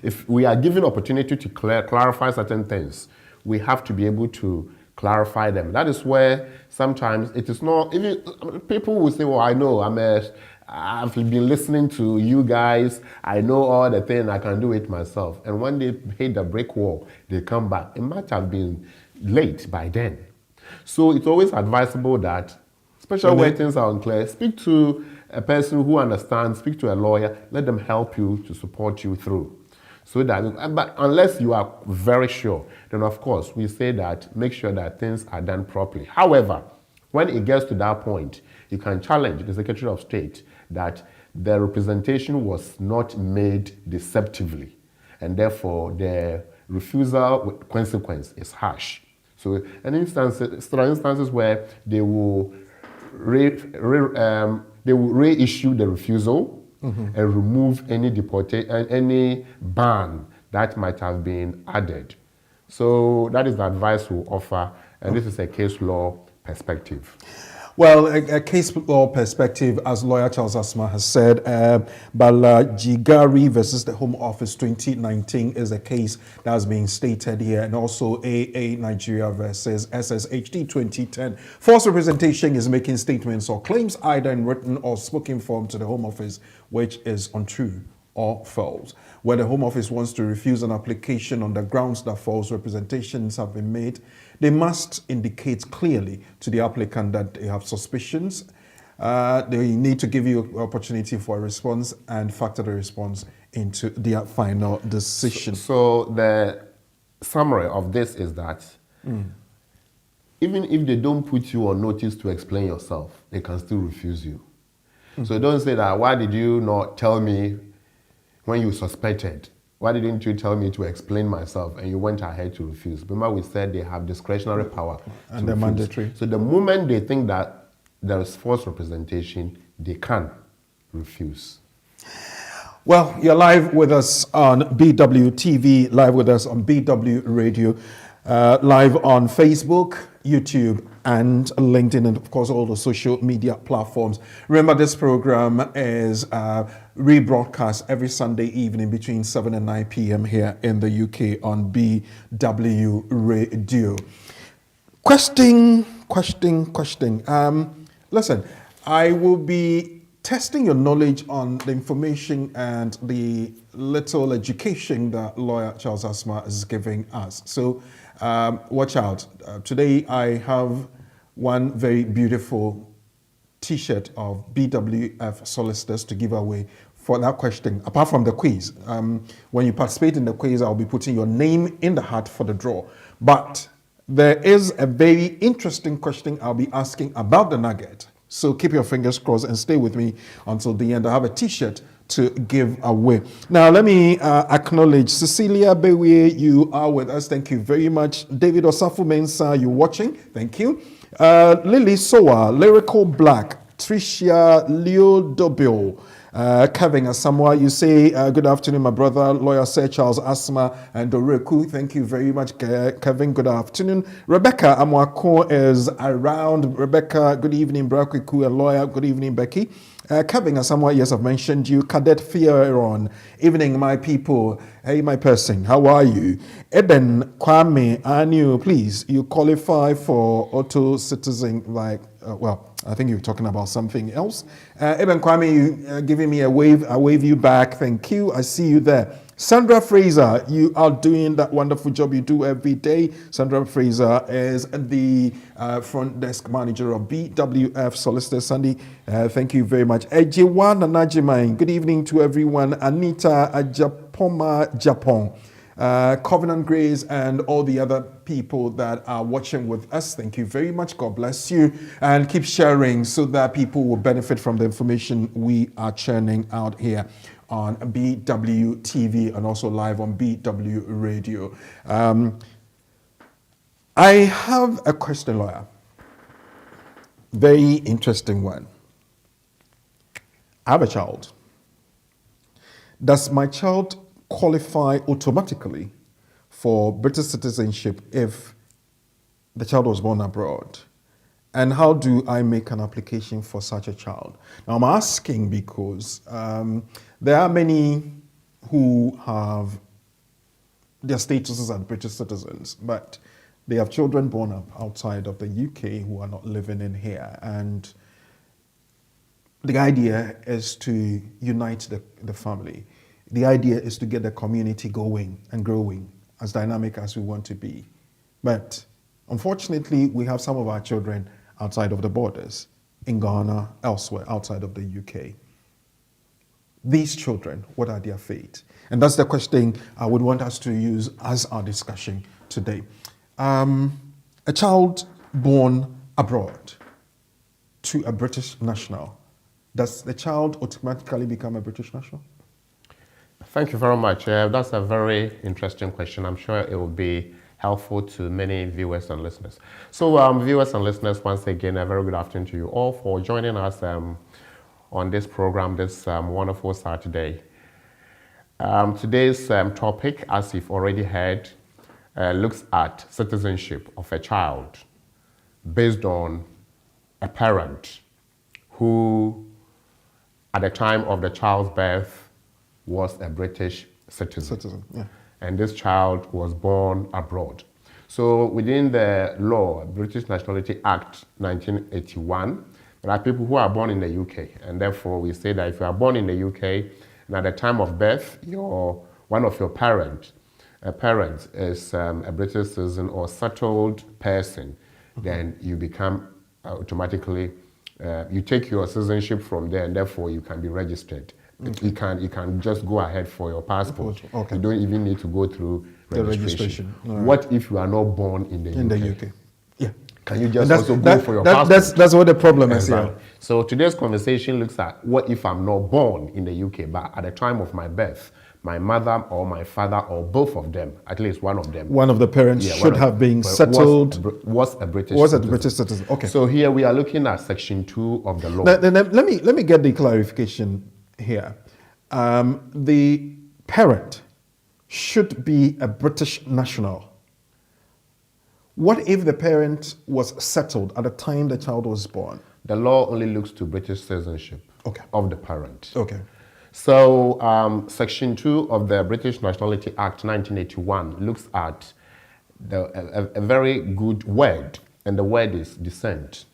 If we are given opportunity to clarify certain things, we have to be able to clarify them. That is where sometimes it is not, even people will say, well, I know, I've been listening to you guys, I know all the things, I can do it myself. And when they hit the brick wall, they come back. It might have been late by then. So it's always advisable that, especially when things are unclear, speak to a person who understands, speak to a lawyer, let them help you to support you through. So that, but unless you are very sure, then of course we say that make sure that things are done properly. However, when it gets to that point, you can challenge the Secretary of State that the representation was not made deceptively, and therefore the refusal with consequence is harsh. So there are instances where they will reissue the refusal and remove any any ban that might have been added. So that is the advice we offer, and this is a case law perspective. Well, a case law perspective, as lawyer Charles Asma has said, Balajigari versus the Home Office 2019 is a case that has been stated here, and also AA Nigeria versus SSHD 2010. False representation is making statements or claims either in written or spoken form to the Home Office, which is untrue or false. Where the Home Office wants to refuse an application on the grounds that false representations have been made, they must indicate clearly to the applicant that they have suspicions. They need to give you an opportunity for a response and factor the response into their final decision. So the summary of this is that even if they don't put you on notice to explain yourself, they can still refuse you. So don't say that, why did you not tell me when you suspected? Why didn't you tell me to explain myself? And you went ahead to refuse. Remember, we said they have discretionary power. And they're mandatory. So the moment they think that there is false representation, they can refuse. Well, you're live with us on BWTV, live with us on BW Radio, live on Facebook, YouTube, and LinkedIn, and of course all the social media platforms. Remember, this program is rebroadcast every Sunday evening between 7 and 9 p.m. here in the UK on BW Radio. Question. Listen, I will be testing your knowledge on the information and the little education that lawyer Charles Asma is giving us. So watch out. Today I have one very beautiful T-shirt of BWF Solicitors to give away for that question. Apart from the quiz, when you participate in the quiz, I'll be putting your name in the hat for the draw. But there is a very interesting question I'll be asking about the nugget. So keep your fingers crossed and stay with me until the end. I have a T-shirt to give away. Now, let me acknowledge Cecilia Bewe, you are with us. Thank you very much. David Osafu Mensah, you're watching. Thank you. Lily Soa, Lyrical Black, Tricia Leo Dobio, Kevin Asamoah, you say, good afternoon, my brother, lawyer Sir Charles Asma and Doreku. Thank you very much, Kevin. Good afternoon. Rebecca Amwako is around. Rebecca, good evening, Brakiku, a lawyer. Good evening, Becky. Kevin Asamoah, yes, I've mentioned you. Cadet Fieron, evening, my people. Hey, my person, how are you? Eben Kwame Anu, please, you qualify for auto citizen, like, well, I think you're talking about something else. Eben Kwame, you giving me a wave. I wave you back. Thank you. I see you there. Sandra Fraser, you are doing that wonderful job you do every day. Sandra Fraser is the front desk manager of BWF Solicitors. Sandy, thank you very much. Ejiwa Nanajimain, good evening to everyone. Anita Ajapoma Japan. Covenant Grace and all the other people that are watching with us. Thank you very much. God bless you. And keep sharing so that people will benefit from the information we are churning out here on BWTV and also live on BW Radio. I have a question, lawyer. Very interesting one. I have a child. Does my child qualify automatically for British citizenship if the child was born abroad? And how do I make an application for such a child? Now, I'm asking because there are many who have their statuses as British citizens, but They have children born up outside of the UK who are not living in here. And the idea is to unite the family. The idea is to get the community going and growing as dynamic as we want to be. But unfortunately, we have some of our children outside of the borders, in Ghana, elsewhere, outside of the UK. These children, what are their fate? And that's the question I would want us to use as our discussion today. A child born abroad to a British national, does the child automatically become a British national? Thank you very much. That's a very interesting question. I'm sure it will be helpful to many viewers and listeners. So viewers and listeners, once again, a very good afternoon to you all for joining us on this program this wonderful Saturday. Today's topic, as you've already heard, looks at citizenship of a child based on a parent who, at the time of the child's birth, was a British citizen. Yeah. And this child was born abroad. So within the law, British Nationality Act 1981, there are people who are born in the UK. And therefore, we say that if you are born in the UK, and at the time of birth, one of your parents is a British citizen or settled person, then you become automatically, you take your citizenship from there, and therefore you can be registered. Okay. You can just go ahead for your passport. Okay. You don't even need to go through registration. Right. What if you are not born in the UK? Yeah. Can you just also go for your passport? That's what the problem is here. So today's conversation looks at what if I'm not born in the UK, but at the time of my birth, my mother or my father or both of them, at least one of them. One of the parents should have been settled. Was a British citizen. Okay. So here we are looking at Section 2 of the law. Then let me get the clarification here. The parent should be a British national. What if the parent was settled at the time the child was born? The law only looks to British citizenship of the parent. Okay. So Section 2 of the British Nationality Act 1981 looks at a very good word, and the word is descent.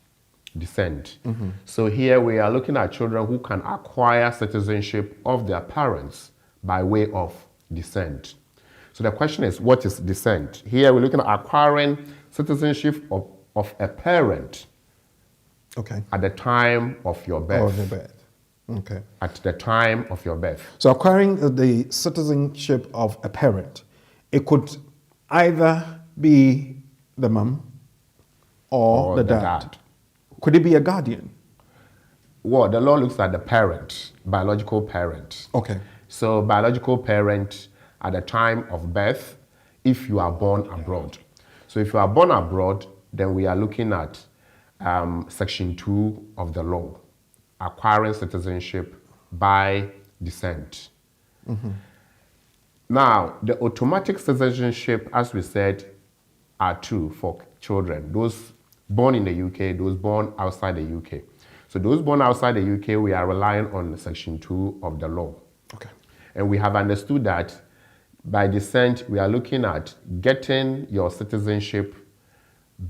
Mm-hmm. So here we are looking at children who can acquire citizenship of their parents by way of descent. So the question is, what is descent? Here we're looking at acquiring citizenship of a parent at the time of your birth. Okay. At the time of your birth. So acquiring the citizenship of a parent, it could either be the mum or the dad. Could it be a guardian? Well, the law looks at the parent, biological parent. Okay. So biological parent at the time of birth, if you are born abroad. So if you are born abroad, then we are looking at Section 2 of the law, acquiring citizenship by descent. Mm-hmm. Now, the automatic citizenship, as we said, are two for children. Those born in the UK, those born outside the UK. So those born outside the UK, we are relying on Section 2 of the law. Okay. And we have understood that by descent, we are looking at getting your citizenship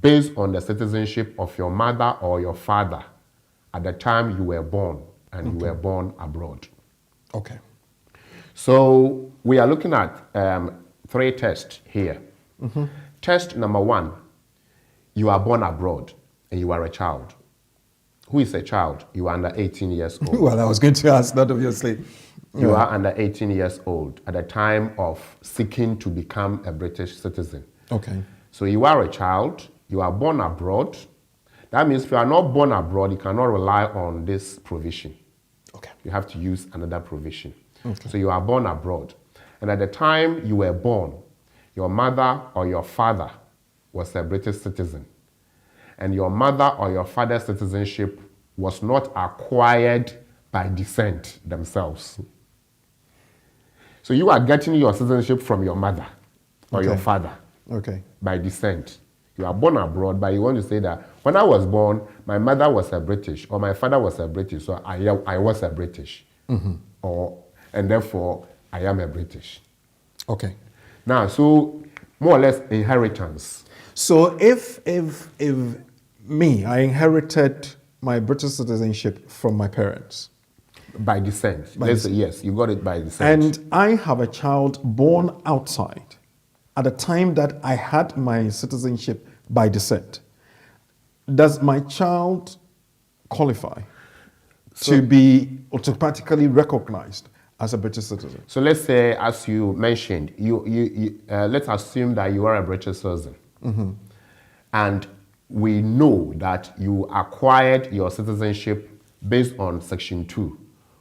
based on the citizenship of your mother or your father at the time you were born, and you were born abroad. Okay. So we are looking at 3 tests here. Mm-hmm. Test number 1, you are born abroad and you are a child. Who is a child? You are under 18 years old. Well, I was going to ask that, obviously. You are under 18 years old at the time of seeking to become a British citizen. Okay. So you are a child, you are born abroad. That means if you are not born abroad, you cannot rely on this provision. Okay. You have to use another provision. Okay. So you are born abroad. And at the time you were born, your mother or your father was a British citizen. And your mother or your father's citizenship was not acquired by descent themselves. So you are getting your citizenship from your mother or your father by descent. You are born abroad, but you want to say that when I was born, my mother was a British or my father was a British, so I was a British. Mm-hmm. And therefore, I am a British. Okay. Now, so more or less inheritance. So if me, I inherited my British citizenship from my parents, By descent. Let's say yes, you got it by descent. and I have a child born outside at the time that I had my citizenship by descent, does my child qualify to be automatically recognized as a British citizen? So let's say, as you mentioned, let's assume that you are a British citizen. And we know that you acquired your citizenship based on Section 2,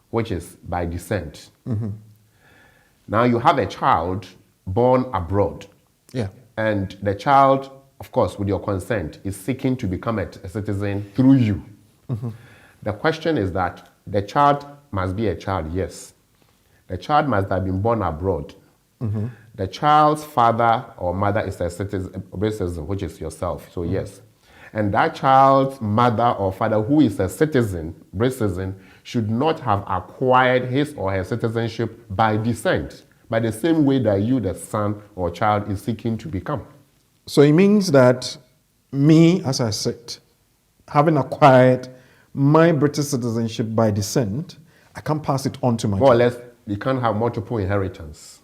which is by descent. Now you have a child born abroad. Yeah. And the child, of course, with your consent, is seeking to become a citizen through you. The question is that the child must be a child, yes. The child must have been born abroad. The child's father or mother is a citizen, which is yourself, so yes. And that child's mother or father, who is a citizen, British citizen, should not have acquired his or her citizenship by descent, by the same way that you, the son or child, is seeking to become. So it means that me, as I said, having acquired my British citizenship by descent, I can't pass it on to my More or child. less, you can't have multiple inheritance.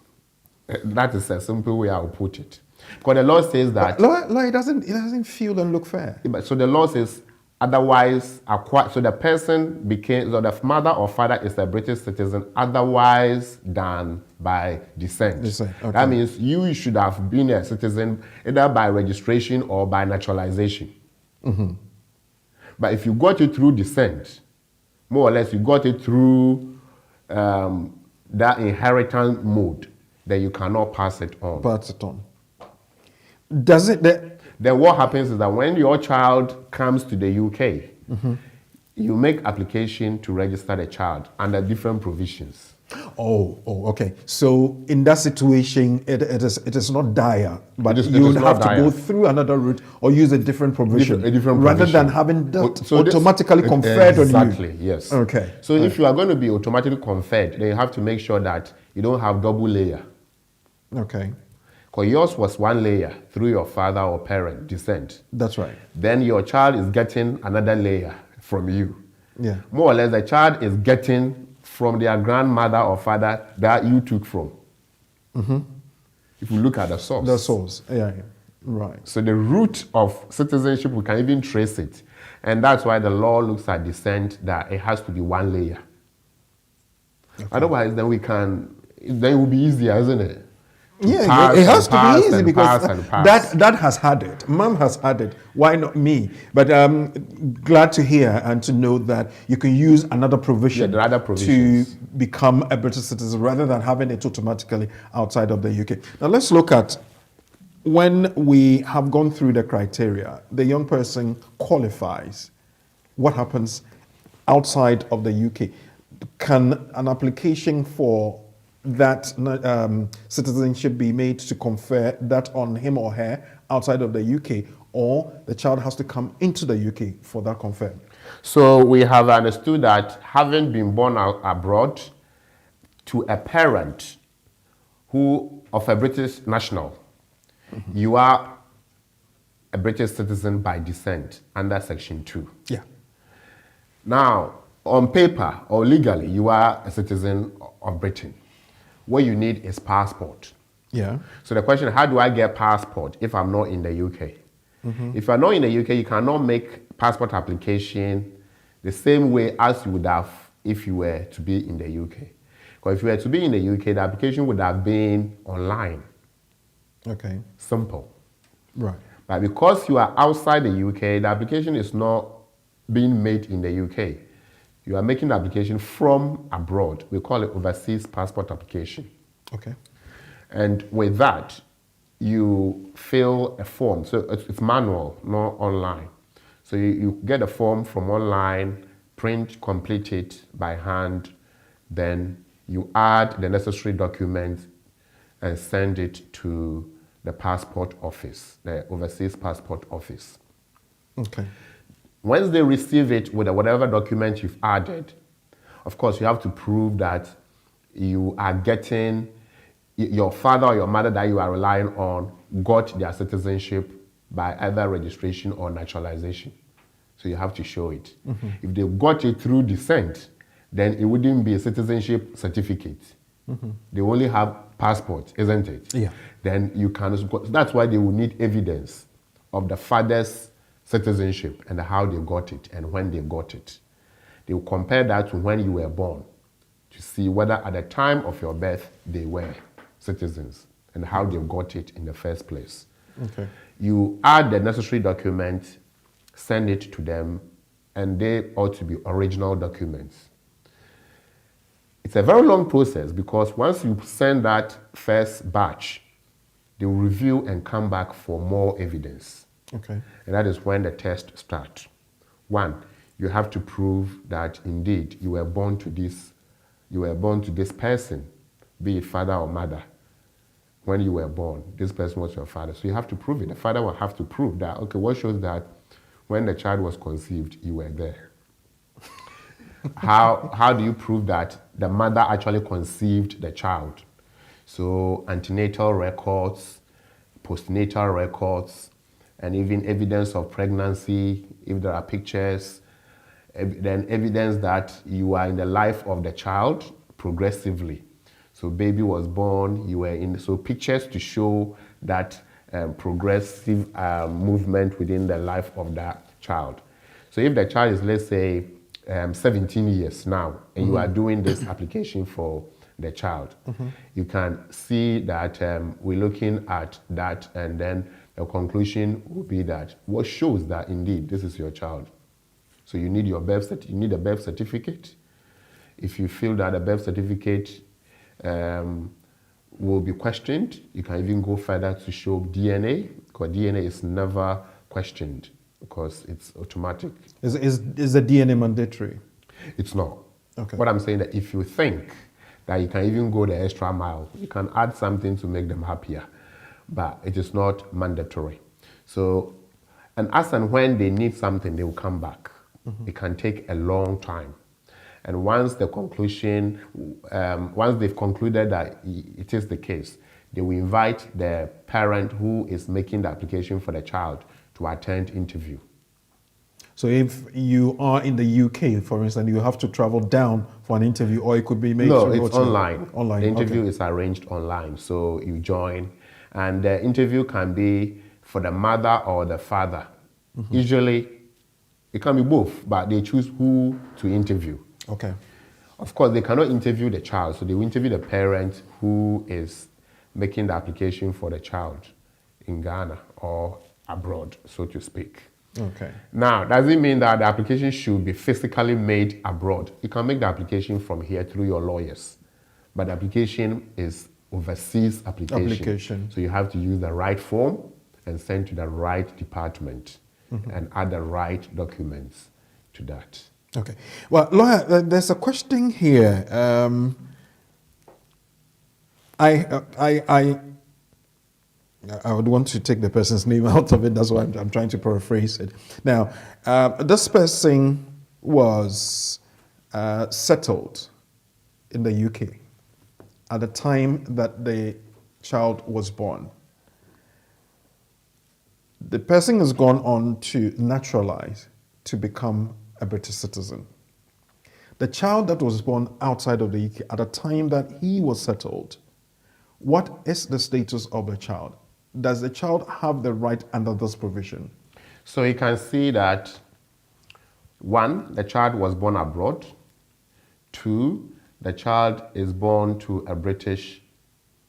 That is a simple way I will put it. Because the law says that. It doesn't feel and look fair. So the law says otherwise acquired. So the person became, so the mother or father is a British citizen otherwise than by descent. Okay. That means you should have been a citizen either by registration or by naturalization. But if you got it through descent, more or less you got it through that inheritance mode, then you cannot pass it on. Pass it on. Does it? Then what happens is that when your child comes to the UK, you make application to register the child under different provisions. Oh, okay. So in that situation, it is not dire, but It is you would not have to dire. go through another route or use a different provision, A different rather provision. than having that So this- automatically conferred on you. Exactly, yes. Okay. So if you are going to be automatically conferred, then you have to make sure that you don't have double layer. Okay, Because yours was one layer through your father or parent descent. that's right. Then your child is getting another layer from you. Yeah. More or less, the child is getting from their grandmother or father that you took from. If you look at the source. The source. Yeah. Right. So the root of citizenship, we can even trace it. And that's why the law looks at descent that it has to be one layer. Otherwise, then it will be easier, isn't it? Yeah, Pass it has and to pass be easy and because pass and pass. that has had it. Mom has had it. Why not me? But glad to hear and to know that you can use another provision, Yeah, there are other provisions. to become a British citizen rather than having it automatically outside of the UK. Now let's look at when we have gone through the criteria, the young person qualifies. What happens outside of the UK? Can an application for that citizenship be made to confer that on him or her outside of the UK, or the child has to come into the UK for that confer? So we have understood that having been born abroad to a parent who of a British national, you are a British citizen by descent under Section 2. Yeah. Now, on paper or legally, you are a citizen of Britain. What you need is passport. Yeah. So the question, how do I get passport if I'm not in the UK? If you're not in the UK, you cannot make passport application the same way as you would have if you were to be in the UK. Because if you were to be in the UK, the application would have been online. Okay. Simple. Right. But because you are outside the UK, the application is not being made in the UK. You are making the application from abroad. We call it overseas passport application. Okay. And with that, you fill a form. So it's manual, not online. So you get a form from online, print, complete it by hand, then you add the necessary documents and send it to the passport office, the overseas passport office. Okay. Once they receive it with whatever document you've added, of course, you have to prove that you are getting, your father or your mother that you are relying on got their citizenship by either registration or naturalization. So you have to show it. If they got it through descent, then it wouldn't be a citizenship certificate. They only have passport, isn't it? Yeah. Then you can, that's why they will need evidence of the father's citizenship and how they got it and when they got it. They will compare that to when you were born to see whether at the time of your birth they were citizens and how they got it in the first place. Okay. You add the necessary document, send it to them, and they ought to be original documents. It's a very long process because once you send that first batch, they will review and come back for more evidence. Okay. And that is when the test starts. One, you have to prove that indeed you were born to this person, be it father or mother. When you were born, this person was your father. So you have to prove it. The father will have to prove that, okay, what shows that when the child was conceived, you were there? How do you prove that the mother actually conceived the child? So antenatal records, postnatal records, and even evidence of pregnancy, if there are pictures, then evidence that you are in the life of the child progressively. So baby was born, you were in, so pictures to show that progressive movement within the life of that child. So if the child is, let's say, 17 years now, and you are doing this application for the child, you can see that we're looking at that, and then the conclusion will be that what shows that indeed this is your child. So you need your you need a birth certificate. If you feel that a birth certificate will be questioned, you can even go further to show DNA, because DNA is never questioned because it's automatic. Is the DNA mandatory? It's not. Okay. What I'm saying that if you think that you can even go the extra mile, you can add something to make them happier, but it is not mandatory. So, and as and when they need something, they will come back. It can take a long time. And once the conclusion, once they've concluded that it is the case, they will invite the parent who is making the application for the child to attend interview. So if you are in the UK, for instance, you have to travel down for an interview, or it could be made No, through it's online. Online. The interview is arranged online, so you join, and the interview can be for the mother or the father. Usually, it can be both, but they choose who to interview. Okay. Of course, they cannot interview the child, so they will interview the parent who is making the application for the child in Ghana or abroad, so to speak. Okay. Now, does it mean that the application should be physically made abroad? You can make the application from here through your lawyers, but the application is overseas application. So you have to use the right form and send to the right department and add the right documents to that. Okay. Well, lawyer, there's a question here. I would want to take the person's name out of it. That's why I'm trying to paraphrase it. Now, this person was settled in the UK at the time that the child was born. The person has gone on to naturalize to become a British citizen. The child that was born outside of the UK at the time that he was settled, what is the status of the child? Does the child have the right under this provision? So you can see that, one, the child was born abroad. Two, the child is born to a British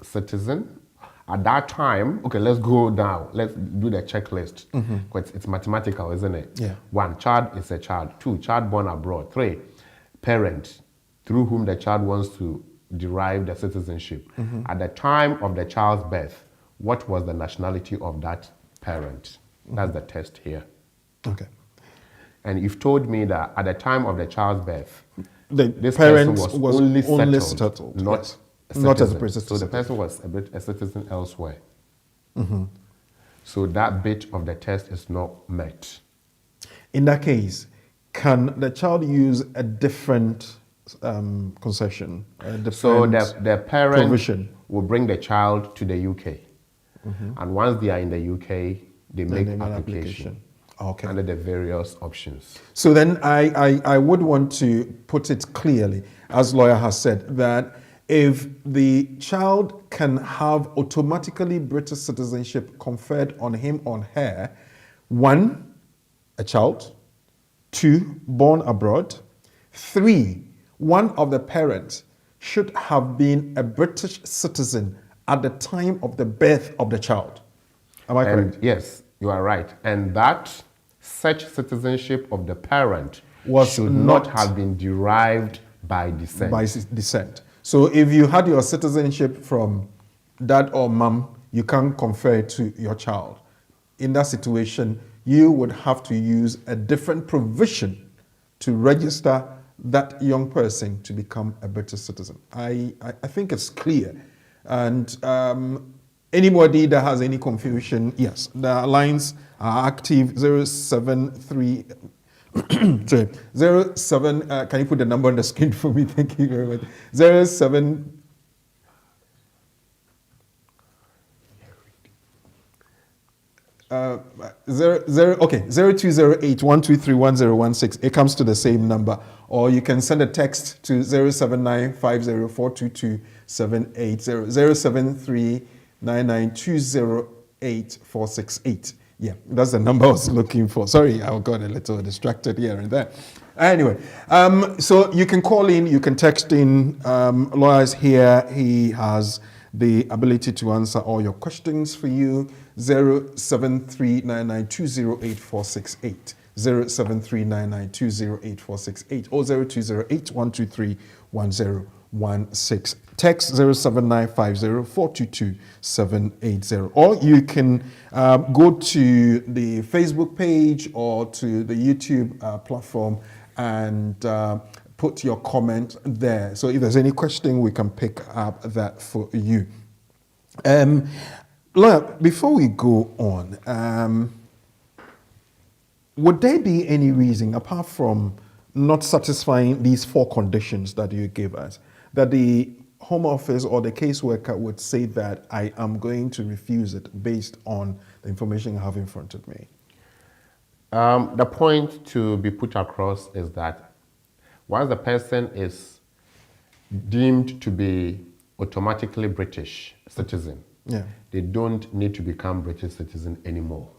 citizen. At that time, okay, let's go down. Let's do the checklist. Because it's mathematical, isn't it? Yeah. One, child is a child. Two, child born abroad. Three, parent through whom the child wants to derive the citizenship. At the time of the child's birth, what was the nationality of that parent? That's the test here. Okay. And you've told me that at the time of the child's birth, This person parent was only settled, not yes. a Not as a citizen. British So the citizen. person was a citizen elsewhere. So that bit of the test is not met. In that case, can the child use a different concession? A different So the parent provision? will bring the child to the UK. And once they are in the UK, they Then make they make application Okay. under the various options. So then I would want to put it clearly, as lawyer has said, that if the child can have automatically British citizenship conferred on him or her, one, a child, two, born abroad, three, one of the parents should have been a British citizen at the time of the birth of the child. Am I correct? Yes, you are right. And that such citizenship of the parent should not not have been derived by descent. By descent. So if you had your citizenship from dad or mom, you can't confer it to your child. In that situation, you would have to use a different provision to register that young person to become a British citizen. I think it's clear. And anybody that has any confusion, yes, the lines are active. 073 sorry, 07, can you put the number on the screen for me? Thank you very much. 07, okay, 0208-123-1016. It comes to the same number. Or you can send a text to 079-50-422-780, 073-99-208-468. Yeah, that's the number I was looking for. Sorry, I got a little distracted here and there. Anyway, so you can call in, you can text in. Lawyers here, he has the ability to answer all your questions for you. 07399208468, 07399208468, or 0208-123-1016. Text 07950-422-780. Or you can go to the Facebook page or to the YouTube platform and put your comment there. So if there's any question, we can pick up that for you. Lawyer, before we go on, would there be any reason, apart from not satisfying these 4 conditions that you gave us, that the Home Office or the caseworker would say that I am going to refuse it based on the information I have in front of me? The point to be put across is that once the person is deemed to be automatically British citizen, Yeah. they don't need to become British citizen anymore.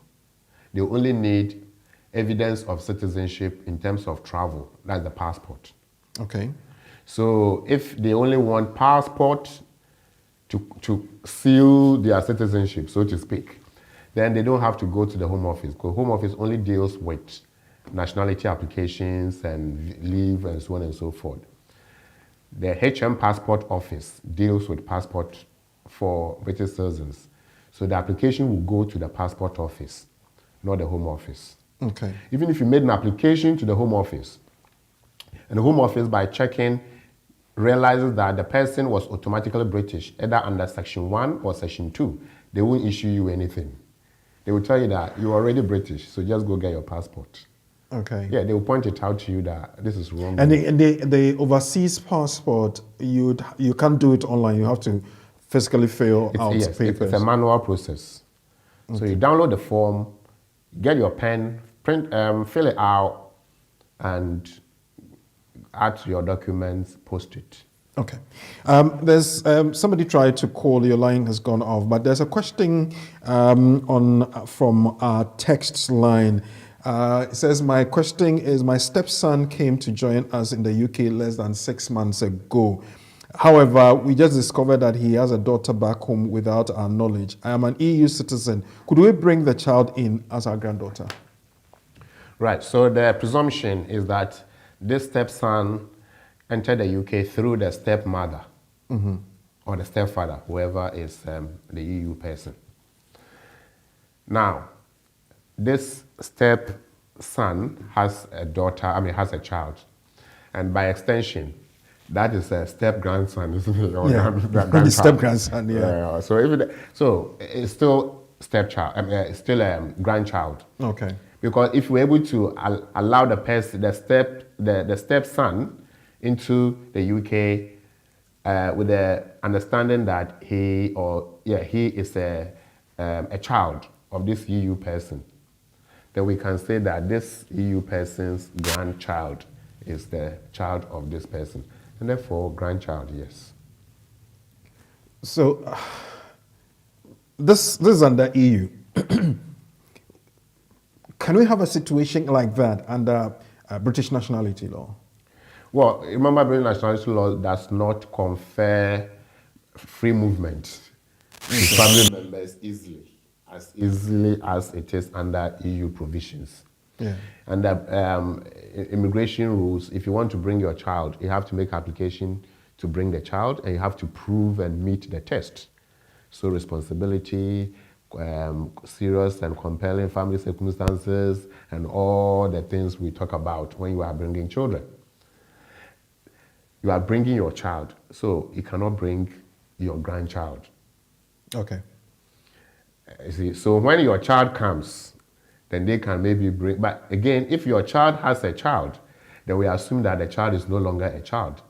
They only need evidence of citizenship in terms of travel, that's the passport. Okay. So if they only want passport to seal their citizenship, so to speak, then they don't have to go to the Home Office, because Home Office only deals with nationality applications and leave and so on and so forth. The HM Passport Office deals with passport for British citizens. So the application will go to the Passport Office, not the Home Office. Okay. Even if you made an application to the Home Office, and the Home Office, by checking, realizes that the person was automatically British, either under Section 1 or Section 2, they won't issue you anything. They will tell you that you're already British, so just go get your passport. Okay. Yeah, they will point it out to you that this is wrong. And the overseas passport, you can't do it online. You have to physically fill out papers. It's a manual process. Okay. So you download the form, get your pen, print, fill it out, and add to your documents, post it. Okay. There's somebody tried to call. Your line has gone off, but there's a question from our text line. It says, my question is, my stepson came to join us in the UK less than 6 months ago. However, we just discovered that he has a daughter back home without our knowledge. I am an EU citizen. Could we bring the child in as our granddaughter? Right. So the presumption is that this stepson entered the UK through the stepmother or the stepfather, whoever is the EU person. Now, this stepson has a daughter, has a child. And by extension, that is a step-grandson, isn't it? Or the step-grandson, yeah. So it's still stepchild, it's still a grandchild. Okay. Because if we're able to allow the person, the stepson into the UK with the understanding that he is a child of this EU person, then we can say that this EU person's grandchild is the child of this person. And therefore, grandchild, yes. So, this is under EU. Can we have a situation like that under British nationality law? Well, remember, British nationality law does not confer free movement to family members easily as it is under EU provisions. Yeah. Under immigration rules, if you want to bring your child, you have to make application to bring the child, and you have to prove and meet the test. So responsibility, serious and compelling family circumstances, and all the things we talk about when you are bringing children. You are bringing your child, so you cannot bring your grandchild. Okay. You see, so when your child comes, then they can maybe bring, but again, if your child has a child, then we assume that the child is no longer a child.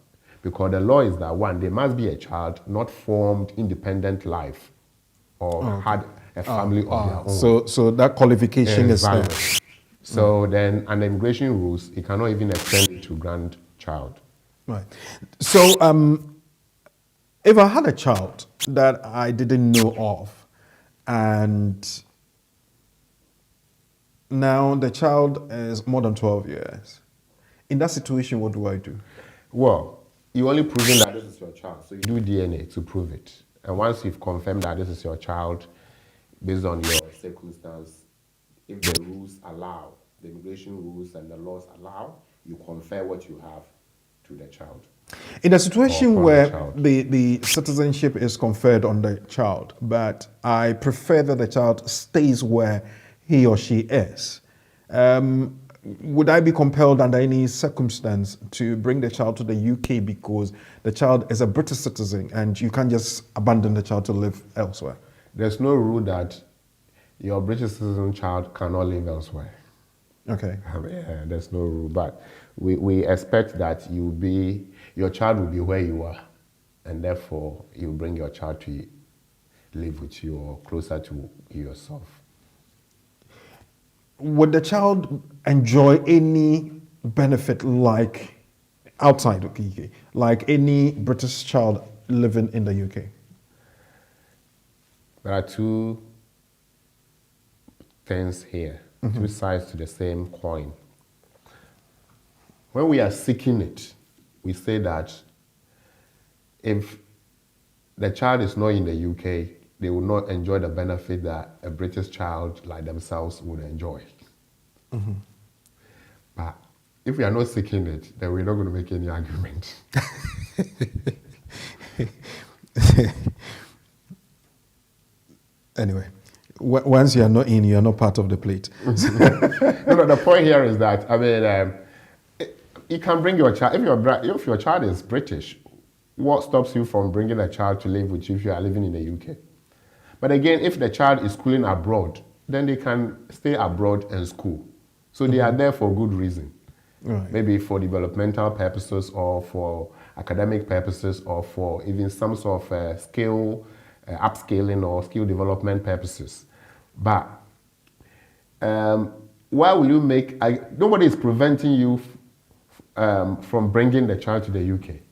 Because the law is that one, they must be a child, not formed independent life, or had a family of their own. So that qualification is valid. there. So then, under immigration rules, it cannot even extend it to grandchild. Right. So, if I had a child that I didn't know of, and now the child is more than 12 years, in that situation, what do I do? Well, you only proving that this is your child, so you do DNA to prove it. And once you've confirmed that this is your child, based on your circumstance, if the rules allow, the immigration rules and the laws allow, you confer what you have to the child. In a situation where child. the citizenship is conferred on the child, but I prefer that the child stays where he or she is, would I be compelled under any circumstance to bring the child to the UK because the child is a British citizen and you can't just abandon the child to live elsewhere? There's no rule that your British citizen child cannot live elsewhere. Okay. There's no rule, but we expect that your child will be where you are, and therefore you bring your child to live with you or closer to yourself. Would the child enjoy any benefit like outside of the UK, like any British child living in the UK? There are two things here, two sides to the same coin. When we are seeking it, we say that if the child is not in the UK, they will not enjoy the benefit that a British child like themselves would enjoy. But if we are not seeking it, then we're not going to make any argument. Anyway, once you are not in, you are not part of the plate. No, the point here is that, I mean, you can bring your child, if your child is British, what stops you from bringing a child to live with you if you are living in the UK? But again, if the child is schooling abroad, then they can stay abroad and school. So they are there for good reason. Right. Maybe for developmental purposes or for academic purposes or for even some sort of skill upscaling or skill development purposes. But why will you make, nobody is preventing you from bringing the child to the UK.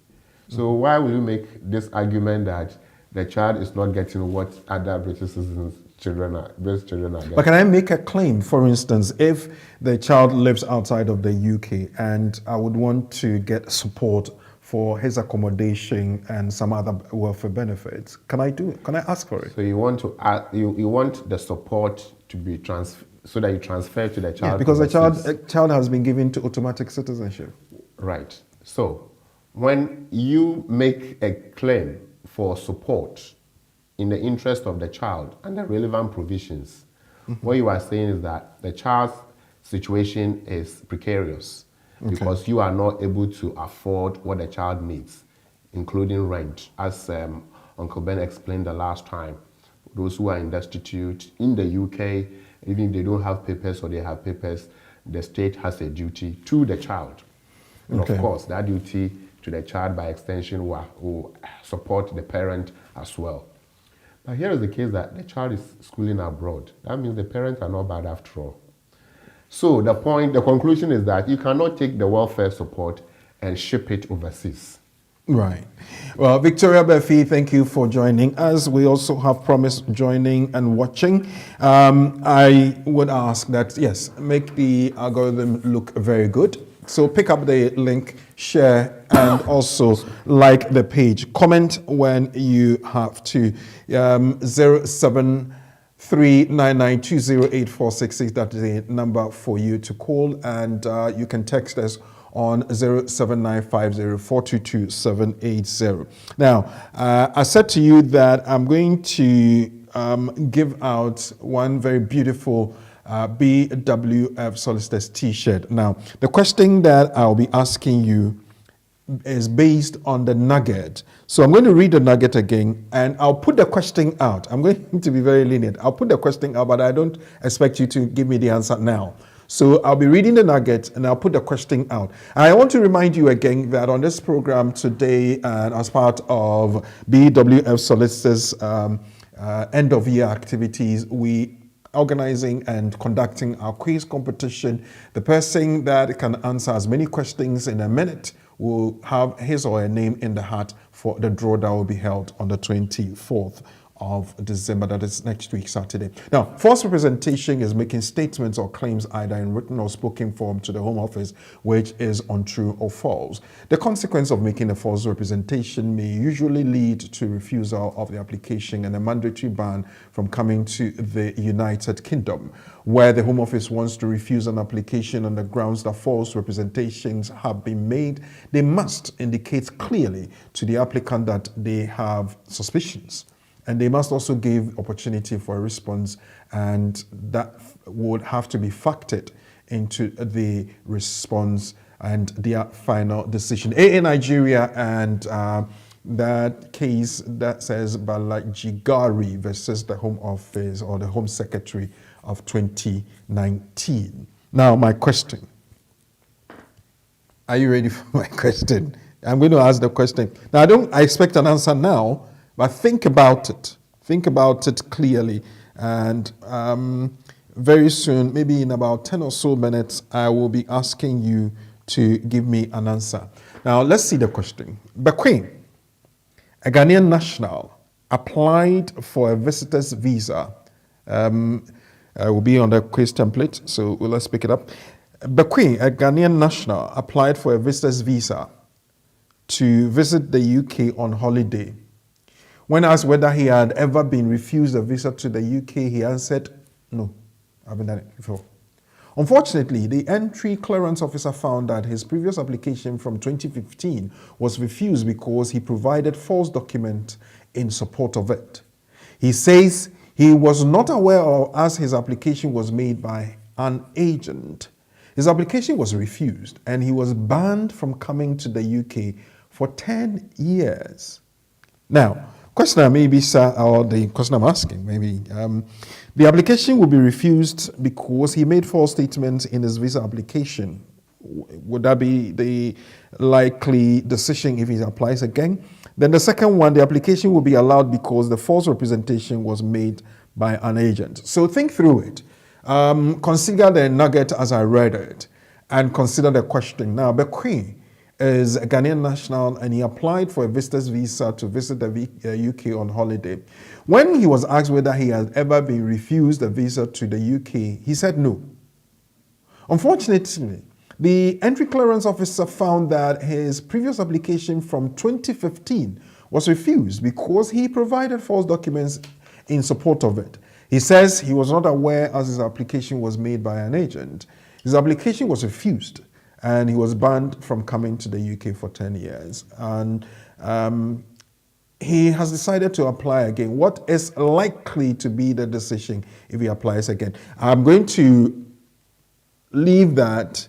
So why will you make this argument that the child is not getting what other British citizens' children are getting? But can I make a claim, for instance, if the child lives outside of the UK and I would want to get support for his accommodation and some other welfare benefits, can I ask for it? So you want to you want the support to be so that you transfer to the child? Yeah, because the child has been given to automatic citizenship. Right. So when you make a claim for support in the interest of the child and the relevant provisions, what you are saying is that the child's situation is precarious because you are not able to afford what the child needs, including rent, as Uncle Ben explained the last time. Those who are destitute in the UK, even if they don't have papers or they have papers, the state has a duty to the child. And of course, that duty to the child by extension will support the parent as well. But here is the case that the child is schooling abroad. That means the parents are not bad after all. So the conclusion is that you cannot take the welfare support and ship it overseas. Right. Well, Victoria Befi, thank you for joining us. We also have promised joining and watching. I would ask that, yes, make the algorithm look very good. So pick up the link, share, and also like the page. Comment when you have to. 07399208466. That is a number for you to call, and you can text us on 07950422780. Now, I said to you that I'm going to give out one very beautiful BWF Solicitors t-shirt. Now, the question that I'll be asking you is based on the nugget. So I'm going to read the nugget again, and I'll put the question out. I'm going to be very lenient. I'll put the question out, but I don't expect you to give me the answer now. So I'll be reading the nugget and I'll put the question out. I want to remind you again that on this program today, and as part of BWF Solicitors end of year activities, we organizing and conducting our quiz competition. The person that can answer as many questions in a minute will have his or her name in the hat for the draw that will be held on the 24th of December, that is next week, Saturday. Now, false representation is making statements or claims either in written or spoken form to the Home Office, which is untrue or false. The consequence of making a false representation may usually lead to refusal of the application and a mandatory ban from coming to the United Kingdom. Where the Home Office wants to refuse an application on the grounds that false representations have been made, they must indicate clearly to the applicant that they have suspicions. And they must also give opportunity for a response, and that would have to be factored into the response and their final decision. AA Nigeria and that case that says Balajigari versus the Home Office or the Home Secretary of 2019. Now, my question. Are you ready for my question? I'm going to ask the question. Now, I expect an answer now, but think about it. Think about it clearly. And very soon, maybe in about 10 or so minutes, I will be asking you to give me an answer. Now, let's see the question. Bequeen, a Ghanaian national, applied for a visitor's visa. Will be on the quiz template, so let's pick it up. Bequeen, a Ghanaian national, applied for a visitor's visa to visit the UK on holiday. When asked whether he had ever been refused a visa to the UK, he answered, no, I haven't done it before. Unfortunately, the entry clearance officer found that his previous application from 2015 was refused because he provided false documents in support of it. He says he was not aware of, as his application was made by an agent. His application was refused and he was banned from coming to the UK for 10 years. Now, question maybe, sir, or the question I'm asking, maybe, the application will be refused because he made false statements in his visa application. Would that be the likely decision if he applies again? Then the second one, the application will be allowed because the false representation was made by an agent. So think through it. Consider the nugget as I read it and consider the question. Now, Bequeen is a Ghanaian national and he applied for a visitor's visa to visit the UK on holiday. When he was asked whether he had ever been refused a visa to the UK, he said no. Unfortunately, the entry clearance officer found that his previous application from 2015 was refused because he provided false documents in support of it. He says he was not aware as his application was made by an agent. His application was refused and he was banned from coming to the UK for 10 years. And he has decided to apply again. What is likely to be the decision if he applies again? I'm going to leave that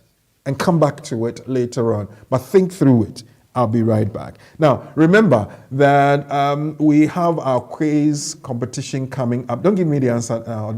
and come back to it later on, but think through it I'll be right back. Now, remember that we have our quiz competition coming up. Don't give me the answer now. I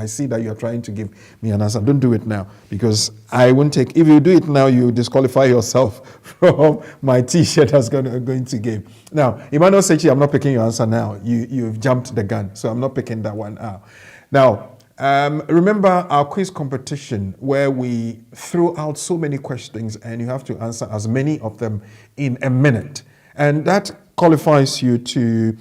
see that you're trying to give me an answer. Don't do it now, because I won't take. If you do it now, you disqualify yourself from my T-shirt that's going to give. Now, Emmanuel Sechi, I'm not picking your answer now. You've jumped the gun, so I'm not picking that one out. Now, remember our quiz competition where we throw out so many questions and you have to answer as many of them in a minute. And that qualifies you to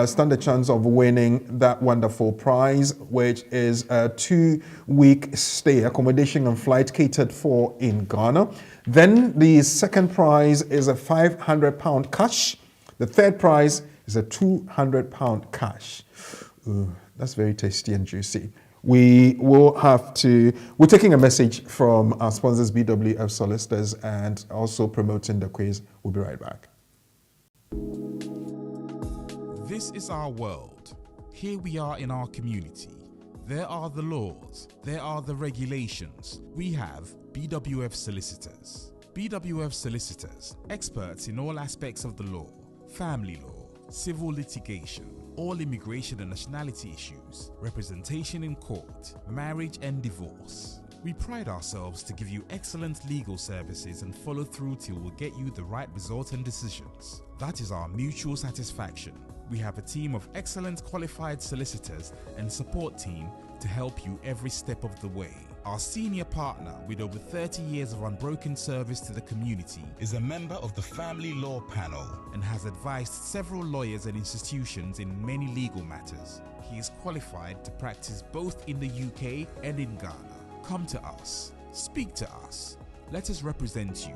stand a chance of winning that wonderful prize, which is a 2-week stay, accommodation and flight catered for in Ghana. Then the second prize is a £500 cash. The third prize is a £200 cash. Ooh, that's very tasty and juicy. We're taking a message from our sponsors, BWF Solicitors, and also promoting the quiz. We'll be right back. This is our world. Here we are in our community. There are the laws. There are the regulations. We have BWF Solicitors. BWF Solicitors, experts in all aspects of the law, family law, civil litigation, all immigration and nationality issues, representation in court, marriage and divorce. We pride ourselves to give you excellent legal services and follow through till we get you the right result and decisions. That is our mutual satisfaction. We have a team of excellent qualified solicitors and support team to help you every step of the way. Our senior partner, with over 30 years of unbroken service to the community, is a member of the Family Law Panel and has advised several lawyers and institutions in many legal matters. He is qualified to practice both in the UK and in Ghana. Come to us. Speak to us. Let us represent you.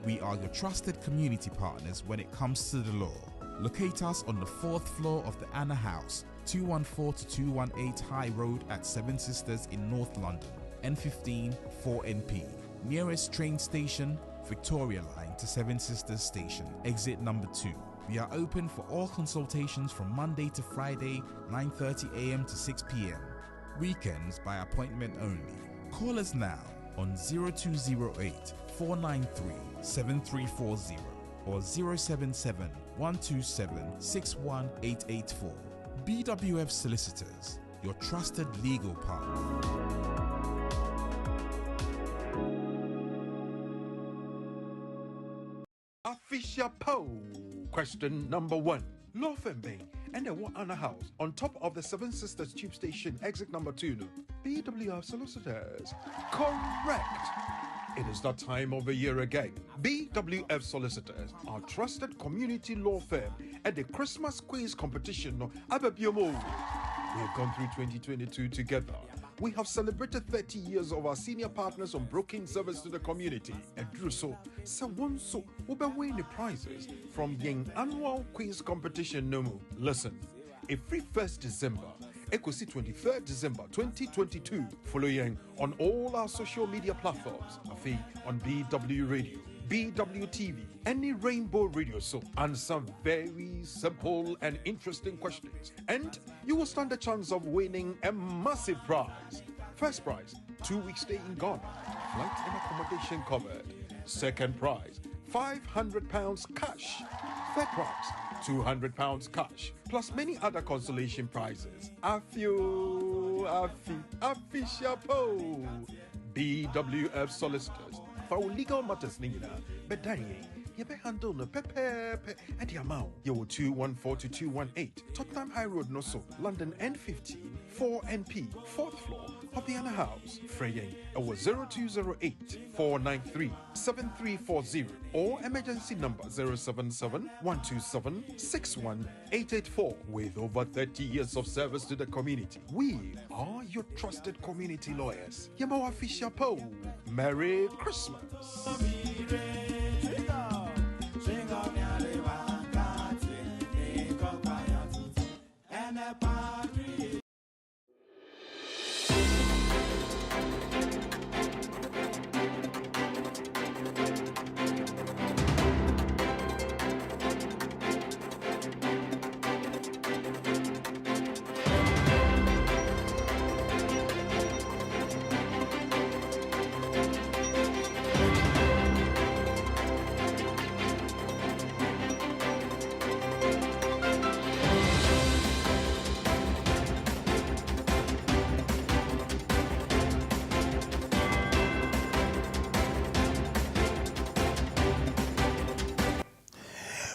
We are your trusted community partners when it comes to the law. Locate us on the 4th floor of the Anna House, 214 to 218 High Road at Seven Sisters in North London. N15 4NP. Nearest train station, Victoria Line to Seven Sisters Station, exit number 2. We are open for all consultations from Monday to Friday, 9:30 a.m. to 6 p.m. Weekends by appointment only. Call us now on 0208 493 7340 or 077 127 61884. BWF Solicitors, your trusted legal partner. Official poll. Question number 1. Law firm Bay and the one Anna House on top of the Seven Sisters Tube Station, exit number 2. BWF Solicitors. Correct. It is that time of the year again. BWF Solicitors, our trusted community law firm at the Christmas quiz competition. Ababiomo. We have gone through 2022 together. We have celebrated 30 years of our senior partners on broken service to the community. And through so we'll be winning the prizes from the annual quiz competition. Listen, every 1st December, Ecosi 23rd December 2022, following on all our social media platforms, on BW Radio, BW TV, any Rainbow Radio show. Answer very simple and interesting questions, and you will stand a chance of winning a massive prize. First prize, 2-week stay in Ghana, flight and accommodation covered. Second prize, £500 cash. Third prize, £200 cash, plus many other consolation prizes. Afi Chapeau. BWF Solicitors. For our legal matters, but you be handle no pepe at the amount. You 214 to 218 Tottenham High Road, Nosso, London N15 4NP, 4th floor of the Anna House. Freying was 0208 493 7340 or emergency number 077 127 61884. With over 30 years of service to the community, we are your trusted community lawyers. Yamawa Chapeau. Merry Christmas.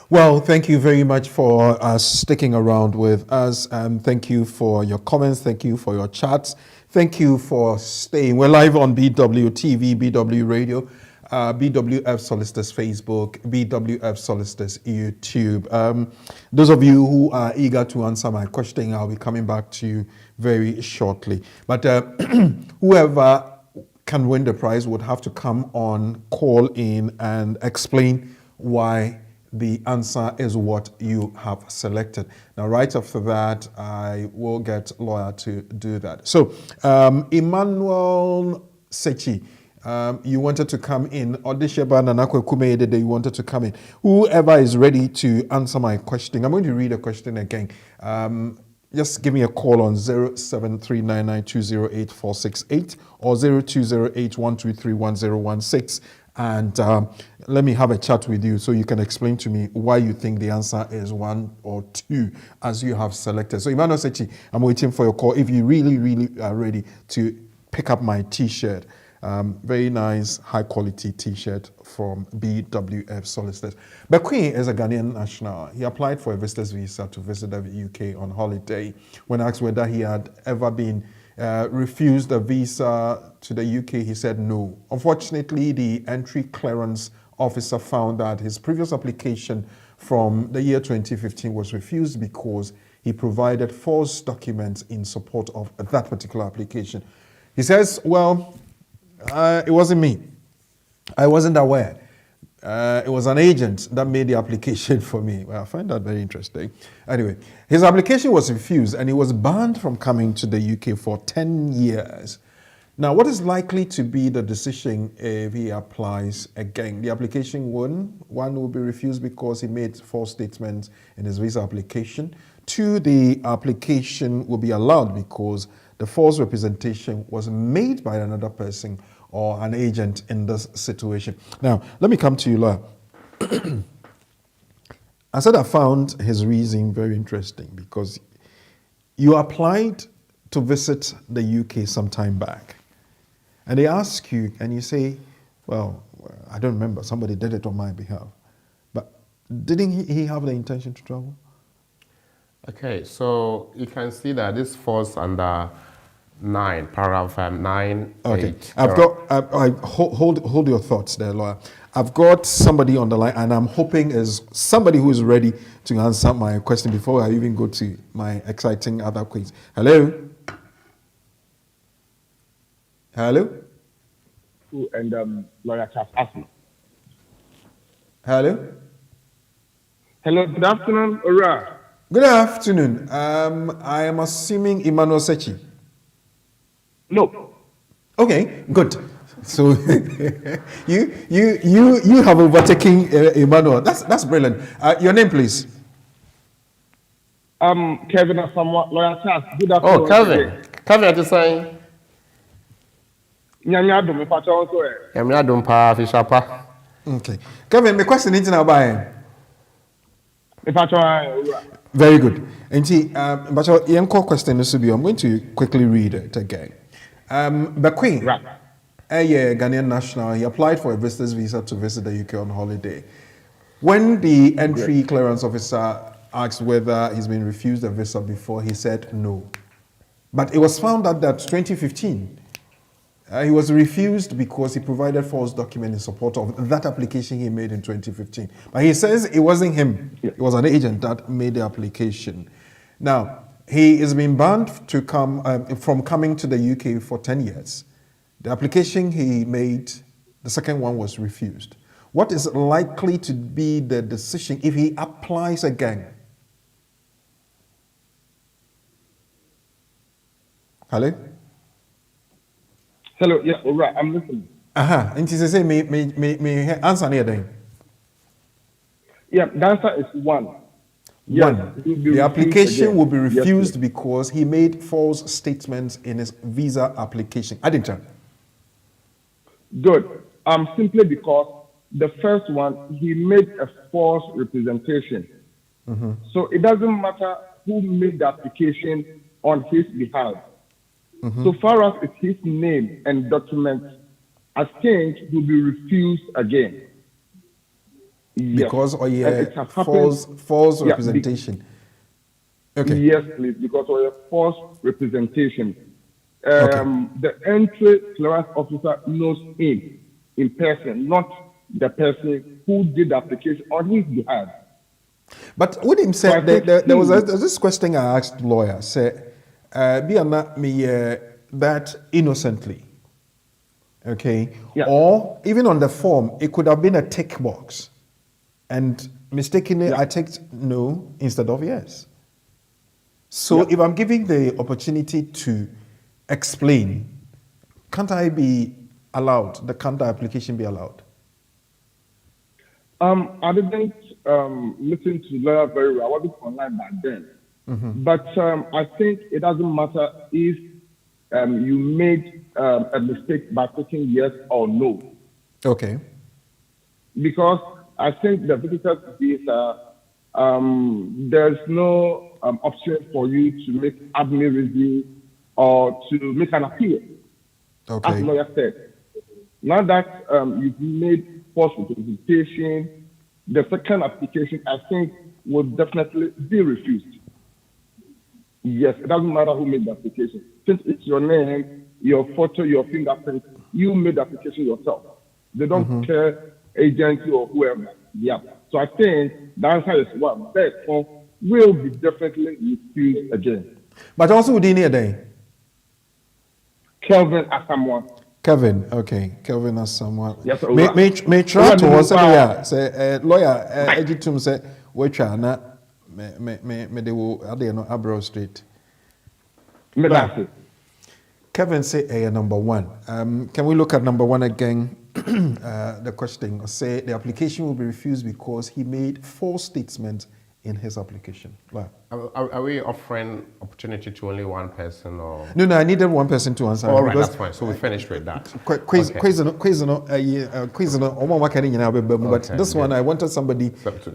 Well, thank you very much for sticking around with us. Thank you for your comments. Thank you for your chats. Thank you for staying. We're live on BW TV, BW Radio, BWF Solicitors Facebook, BWF Solicitors YouTube. Those of you who are eager to answer my question, I'll be coming back to you very shortly. But whoever can win the prize would have to come on, call in, and explain why the answer is what you have selected. Now, right after that, I will get lawyer to do that. So, Emmanuel Sechi, you wanted to come in. Odisheba Nanakwe Kumede, you wanted to come in. Whoever is ready to answer my question, I'm going to read the question again. Just give me a call on 0739920848 or 0208-123-1016. And let me have a chat with you so you can explain to me why you think the answer is 1 or 2 as you have selected. So Emmanuel Sechi, I'm waiting for your call if you really are ready to pick up my t-shirt. Very nice, high quality t-shirt from BWF Solicitors. Bekwin is a Ghanaian national. He applied for a visitor's visa to visit the UK on holiday. When asked whether he had ever been refused a visa to the UK, he said no. Unfortunately, the entry clearance officer found that his previous application from the year 2015 was refused because he provided false documents in support of that particular application. He says, well, it wasn't me. I wasn't aware. It was an agent that made the application for me. Well, I find that very interesting. Anyway, his application was refused and he was banned from coming to the UK for 10 years. Now, what is likely to be the decision if he applies again? The application one will be refused because he made false statements in his visa application. 2, the application will be allowed because the false representation was made by another person or an agent in this situation. Now, let me come to you, lawyer. I said I found his reason very interesting because you applied to visit the UK some time back. And they ask you, and you say, well, I don't remember, somebody did it on my behalf. But didn't he have the intention to travel? Okay, so you can see that this falls under 9, paragraph 9. Okay, 8. I've got, hold your thoughts there, lawyer. I've got somebody on the line, and I'm hoping is somebody who is ready to answer my question before I even go to my exciting other quiz. Hello? Hello? And lawyer Charles Asma. Hello? Hello, good afternoon, Ora. Good afternoon. I am assuming Emmanuel Sechi. No. Okay, good. So you have overtaken Emmanuel. That's brilliant. Your name, please. Kevin Asamoah, lawyer Charles. Good afternoon. Oh, Kevin. Kevin, what you saying? Nyanya do me pacha also eh. Yamia don't pa fishapa. Okay. Kevin, my question is now by. Me pacha Ora. Very good. And see, but your question is to be. I'm going to quickly read it again. Bekwin, Right. a Ghanaian national, he applied for a visitor's visa to visit the UK on holiday. When the entry clearance officer asked whether he's been refused a visa before, he said no. But it was found out that 2015, he was refused because he provided false documents in support of that application he made in 2015. But he says it wasn't him. It was an agent that made the application. Now, he is being banned to come from coming to the UK for 10 years. The application he made, the second one was refused. What is likely to be the decision if he applies again? Hello? Hello, yeah, Ora, I'm listening. Aha, and he says, me answer near then. Yeah, the answer is 1. Yes, One, he will be the refused application again. will be Yes, refused please. because he made false statements in his visa application. Addington. Good. Simply because the first one, he made a false representation. So it doesn't matter who made the application on his behalf. So far as it's his name and documents as changed, he will be refused again. Yes. Because or And yeah, it has false Yeah, representation. Okay. Yes, please, because of a false representation. Okay. The entry clearance officer knows him in person, not the person who did the application on his behalf. But with him So I said think there was this question I asked lawyer say, be not me that innocently, okay, Yeah. or even on the form it could have been a tick box, and mistakenly Yeah. I ticked no instead of yes. So Yeah. if I'm giving the opportunity to explain, can't I be allowed? The counter application be allowed? I didn't listen to the lawyer very well. I wasn't online back then. But I think it doesn't matter if you made a mistake by clicking yes or no. Okay. Because I think the visitor's visa, there's no option for you to make admin review or to make an appeal, as Okay. the lawyer said. Now that you've made false representation, the second application, I think, would definitely be refused. Yes, it doesn't matter who made the application. Since it's your name, your photo, your fingerprint, you made the application yourself. They don't care agency or whoever. Yeah. So I think the answer is one. Therefore, will be definitely refused again. But also within a day. Kelvin Asamoah. Kevin, okay. Kelvin as someone. Yes, sir. May try to was say lawyer editum say which are na me they will ade no Abroad Street. Medasi. Kevin say number one. Can we look at number one again? The question say the application will be refused because he made false statements in his application. Right. Are we offering opportunity to only one person or? No, I needed one person to answer. All right, that's fine. So we finished with that. Quiz, Okay. quiz, but this one I wanted somebody To answer,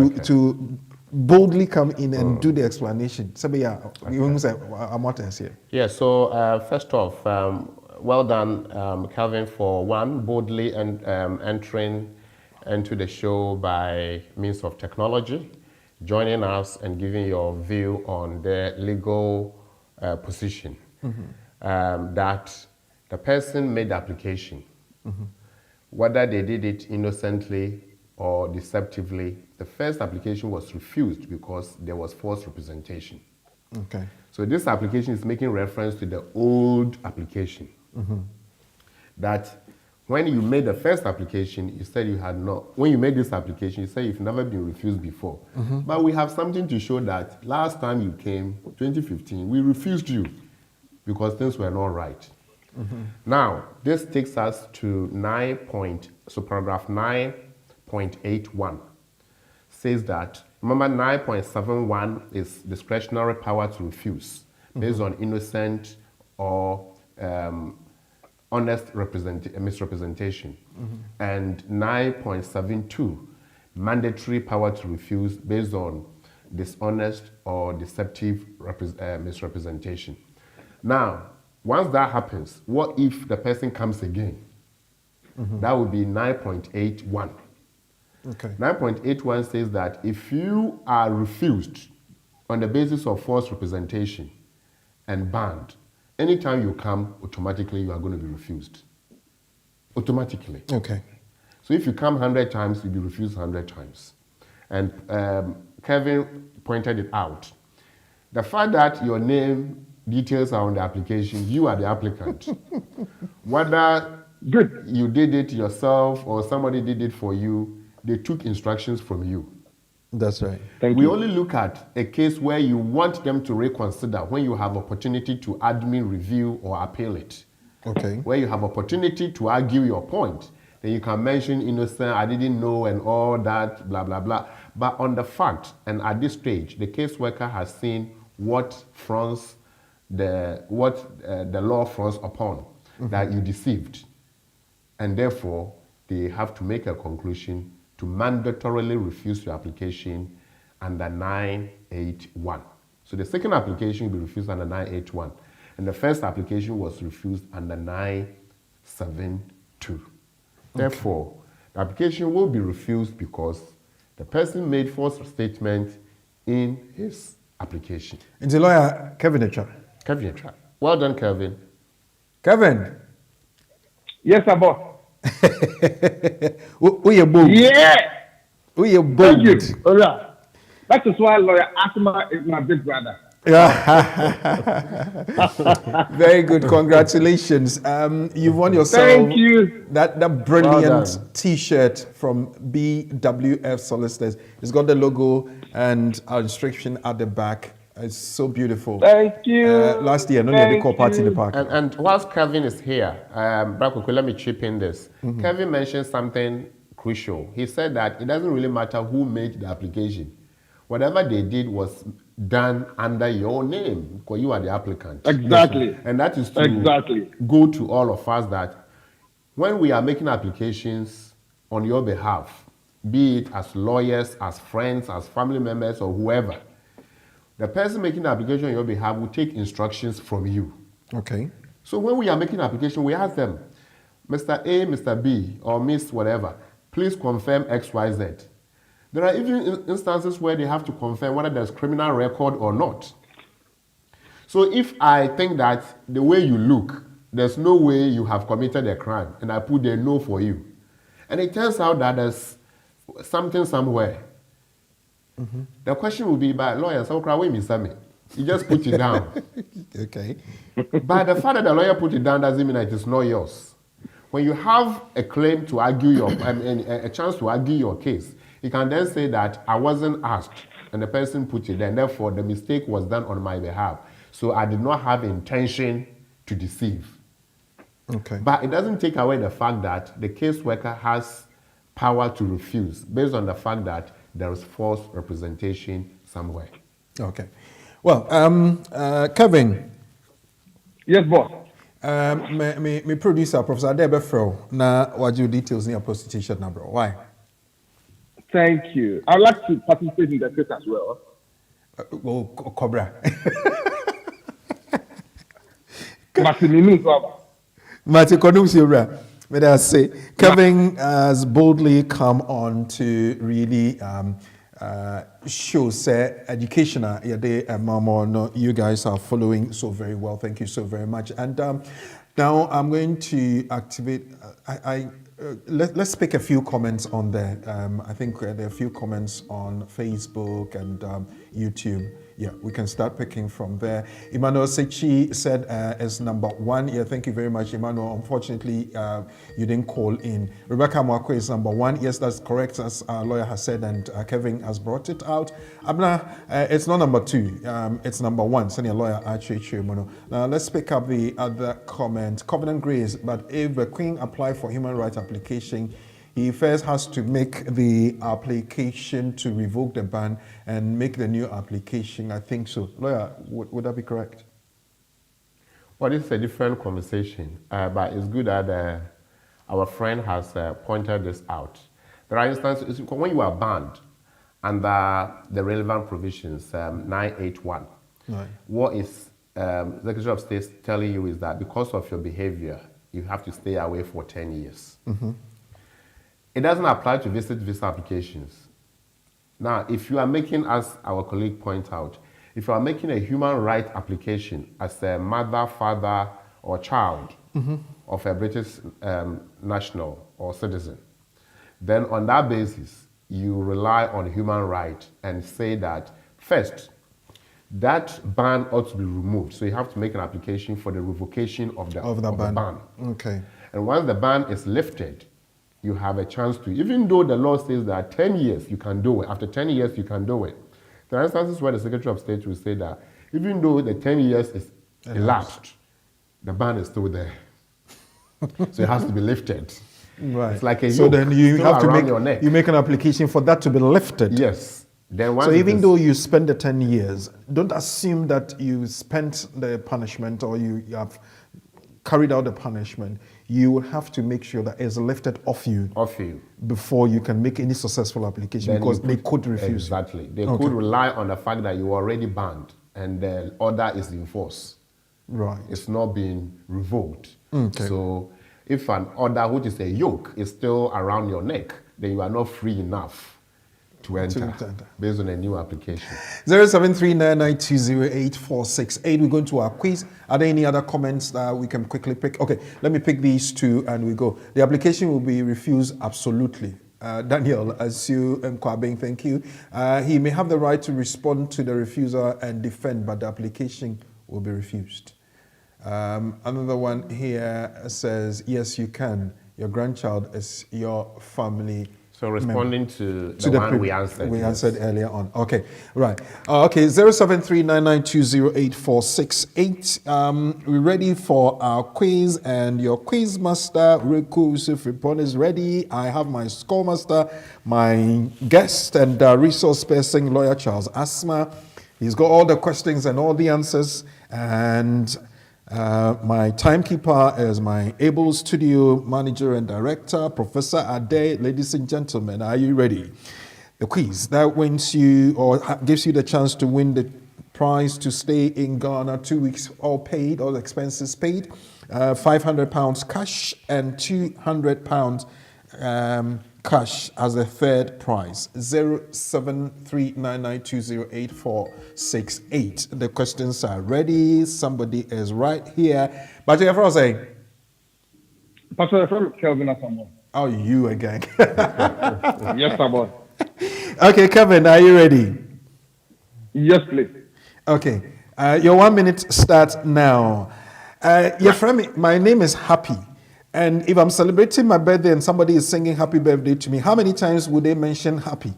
okay. to boldly come in and do the explanation. So yeah, you say I'm what else here. Yeah, so first off, well done, Calvin, for one, boldly entering into the show by means of technology, joining us and giving your view on the legal position that the person made the application, whether they did it innocently or deceptively. The first application was refused because there was false representation. Okay. So this application is making reference to the old application. That when you made the first application, you said you had not. When you made this application, you said you've never been refused before. But we have something to show that last time you came, 2015, we refused you because things were not right. Now, this takes us to paragraph 9.81 says that, remember 9.71 is discretionary power to refuse based on innocent or honest misrepresentation. And 9.72, mandatory power to refuse based on dishonest or deceptive misrepresentation. Now, once that happens, what if the person comes again? That would be 9.81. Okay. 9.81 says that if you are refused on the basis of false representation and banned, anytime you come, automatically you are going to be refused. Automatically. Okay. So if you come 100 times, you'll be refused 100 times. And Kevin pointed it out. The fact that your name details are on the application, you are the applicant. Whether you did it yourself or somebody did it for you, they took instructions from you. That's right. Thank We you. only look at a case where you want them to reconsider when you have opportunity to admin review or appeal it. Okay. Where you have opportunity to argue your point. Then you can mention innocent, I didn't know, and all that, blah, blah, blah. But on the fact, and at this stage, the caseworker has seen what the law fronts upon, that you deceived. And therefore, they have to make a conclusion to mandatorily refuse your application under 981. So the second application will be refused under 981. And the first application was refused under 972. Therefore, the application will be refused because the person made false statement in his application. And the lawyer, Kevin Echa. Kevin, try. Well done, Kevin. Kevin. Yes, sir, boss. Who you bold? Yeah. Who you bold? Thank you. All right. That is why lawyer Asma is my big brother. Very good. Congratulations. You've won yourself Thank you. that brilliant Well done. T-shirt from BWF Solicitors. It's got the logo and our inscription at the back. It's so beautiful. Thank you. Last year, no need to call party in the park. And whilst Kevin is here, Brakoko, let me chip in this. Kevin mentioned something crucial. He said that it doesn't really matter who made the application. Whatever they did was done under your name because you are the applicant. Exactly. And that is to go to all of us that when we are making applications on your behalf, be it as lawyers, as friends, as family members, or whoever, the person making the application on your behalf will take instructions from you. Okay. So when we are making an application, we ask them, Mr. A, Mr. B, or Miss whatever, please confirm X, Y, Z. There are even instances where they have to confirm whether there's criminal record or not. So if I think that the way you look, there's no way you have committed a crime, and I put the no for you, and it turns out that there's something somewhere, the question will be by lawyers, how can we miss me? You just put it down. Okay. But the fact that the lawyer put it down doesn't mean that it's not yours. When you have a claim to argue your, a chance to argue your case, you can then say that I wasn't asked and the person put it there, and therefore the mistake was done on my behalf. So I did not have intention to deceive. Okay. But it doesn't take away the fact that the caseworker has power to refuse based on the fact that there is false representation somewhere. Okay. Well, Kevin. Yes, boss. Me producer, Professor Debefro, na waju details in your prostitution number. Why? Thank you. I'd like to participate in the case as well. Cobra. Mati Konum Silva. May I say, Kevin has boldly come on to really show say educational no, you guys are following so very well. Thank you so very much. And now I'm going to activate. Let's pick a few comments on there. I think there are a few comments on Facebook and YouTube. Yeah, we can start picking from there. Emmanuel Sechi said as number one. Yeah, thank you very much, Emmanuel. Unfortunately, you didn't call in. Rebecca Mwakwe is number one. Yes, that's correct, as our lawyer has said, and Kevin has brought it out. Abna, it's not number two. It's number one. Senior lawyer, Emmanuel. Now, let's pick up the other comment. Covenant Grace, but if the Queen apply for human rights application, he first has to make the application to revoke the ban and make the new application. I think so. Lawyer, would that be correct? Well, this is a different conversation, but it's good that our friend has pointed this out. There are instances when you are banned under the relevant provisions, 981. Right. What is Secretary of State telling you is that because of your behavior, you have to stay away for 10 years. Mm-hmm. It doesn't apply to visa applications. Now, if you are making, as our colleague pointed out, if you are making a human rights application as a mother, father, or child of a British national or citizen, then on that basis, you rely on human rights and say that, first, that ban ought to be removed. So you have to make an application for the revocation of the ban. Okay. And once the ban is lifted, you have a chance to, even though the law says that 10 years you can do it, after 10 years you can do it. There are instances where the Secretary of State will say that even though the 10 years is elapsed, the ban is still there. So it has to be lifted. Right. It's like a so yoke then you have to around your neck. you make an application for that to be lifted. Yes. Then So even though you spend the 10 years, don't assume that you spent the punishment or you have carried out the punishment. You will have to make sure that it's lifted off you before you can make any successful application, then because they could refuse. Exactly. They could rely on the fact that you were already banned and the order is in force. Right. It's not being revoked. Okay. So If an order, which is a yoke, is still around your neck, then you are not free enough to enter based on a new application. 0739920846. We go into our quiz. Are there any other comments that we can quickly pick? Okay, let me pick these two and we go. The application will be refused absolutely. Daniel Asu Nkwabeng, thank you. He may have the right to respond to the refuser and defend, but the application will be refused. Another one here says, yes, you can. Your grandchild is your family. So responding to the one we answered. We answered earlier on. Okay, right. Okay, 0739920846. We're ready for our quiz, and your quiz master, Riku Sifripon, is ready. I have my score master, my guest and resource person, lawyer Charles Asma. He's got all the questions and all the answers, and my timekeeper is my able studio manager and director, Professor Ade. Ladies and gentlemen, are you ready? The quiz that wins you or gives you the chance to win the prize to stay in Ghana 2 weeks, all paid, all expenses paid, £500 cash and £200 cash as a third prize. 0739920846. The questions are ready. Somebody is right here. But you ever say? Pastor from Kelvin Asamoah. Oh, you again. Yes, sir. Okay, Kevin, are you ready? Yes, please. Okay. Your 1 minute starts now. Your friend, my name is Happy. And if I'm celebrating my birthday and somebody is singing happy birthday to me, how many times would they mention happy?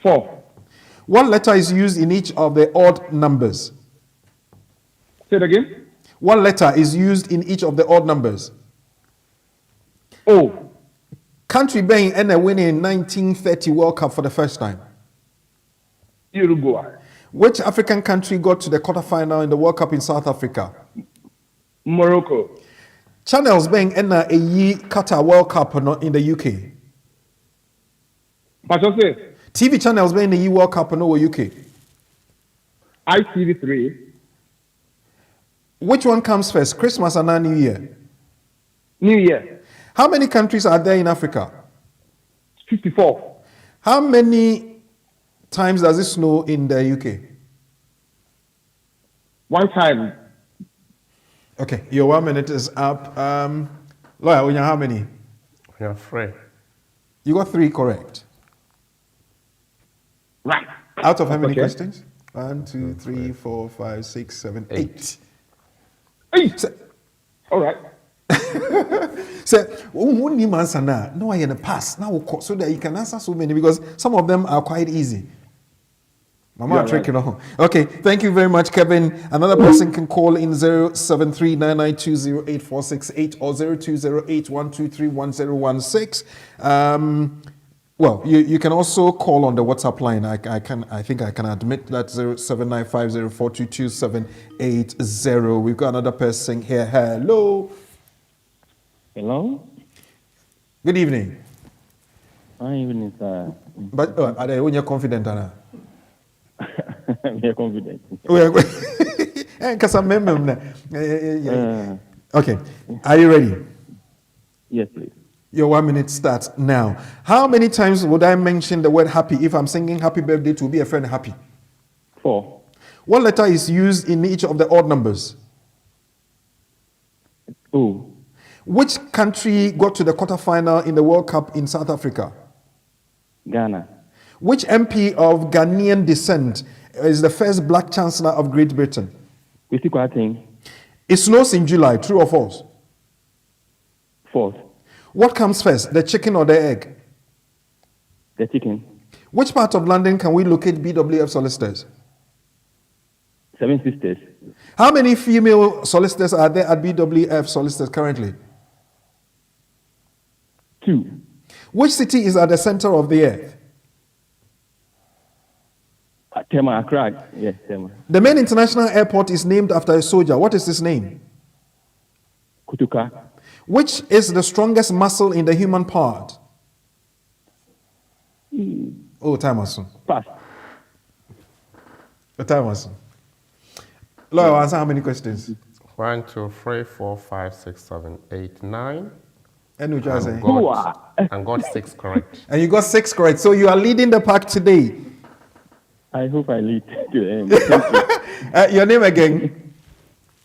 4. What letter is used in each of the odd numbers? Say it again. What letter is used in each of the odd numbers? O. Country being and winning in 1930 World Cup for the first time. Uruguay. Which African country got to the quarterfinal in the World Cup in South Africa? Morocco. Channels being in a Qatar World Cup in the UK. Pastor say. TV channels being in the World Cup in the UK. ITV3. Which one comes first, Christmas or New Year? New Year. How many countries are there in Africa? 54. How many times does it snow in the UK? 1 time. Okay, your 1 minute is up. Lawyer, when you how many? We are free. You got 3 correct. Right. Out of how many Okay. questions? 1, 2, 3, 4, 5, 6, 7, 8. 8. So, All right. who need answer now? No, I in the past now so that you can answer so many because some of them are quite easy. Mama, Yeah, trick right. it on. Okay, thank you very much, Kevin. Another person can call in 0739920846 or 020812311016. Well, you can also call on the WhatsApp line. I think I can admit that 0795042278. We've got another person here. Hello. Hello? Good evening. Hi, Eunice. But are they when you're confident, Anna? We are confident. Okay. Are you ready? Yes, please. Your 1 minute starts now. How many times would I mention the word happy if I'm singing happy birthday to be a friend happy? 4. What letter is used in each of the odd numbers? O. Which country got to the quarterfinal in the World Cup in South Africa? Ghana. Which MP of Ghanaian descent is the first black chancellor of Great Britain? Kwesi Kwarteng. It snows in July, true or false? 4th. What comes first, the chicken or the egg? The chicken. Which part of London can we locate BWF Solicitors? 7 Sisters. How many female solicitors are there at BWF Solicitors currently? 2. Which city is at the center of the earth? Tema, Accra. Yes, Tema. The main international airport is named after a soldier. What is his name? Kutuka. Which is the strongest muscle in the human part? Oh, time was soon. Pass. The time was soon. Lawyer, answer how many questions? 1, 2, 3, 4, 5, 6, 7, 8, 9. And which I say? And got 6 correct. And you got 6 correct. So you are leading the pack today. I hope I lead to the end. Thank you. Your name again?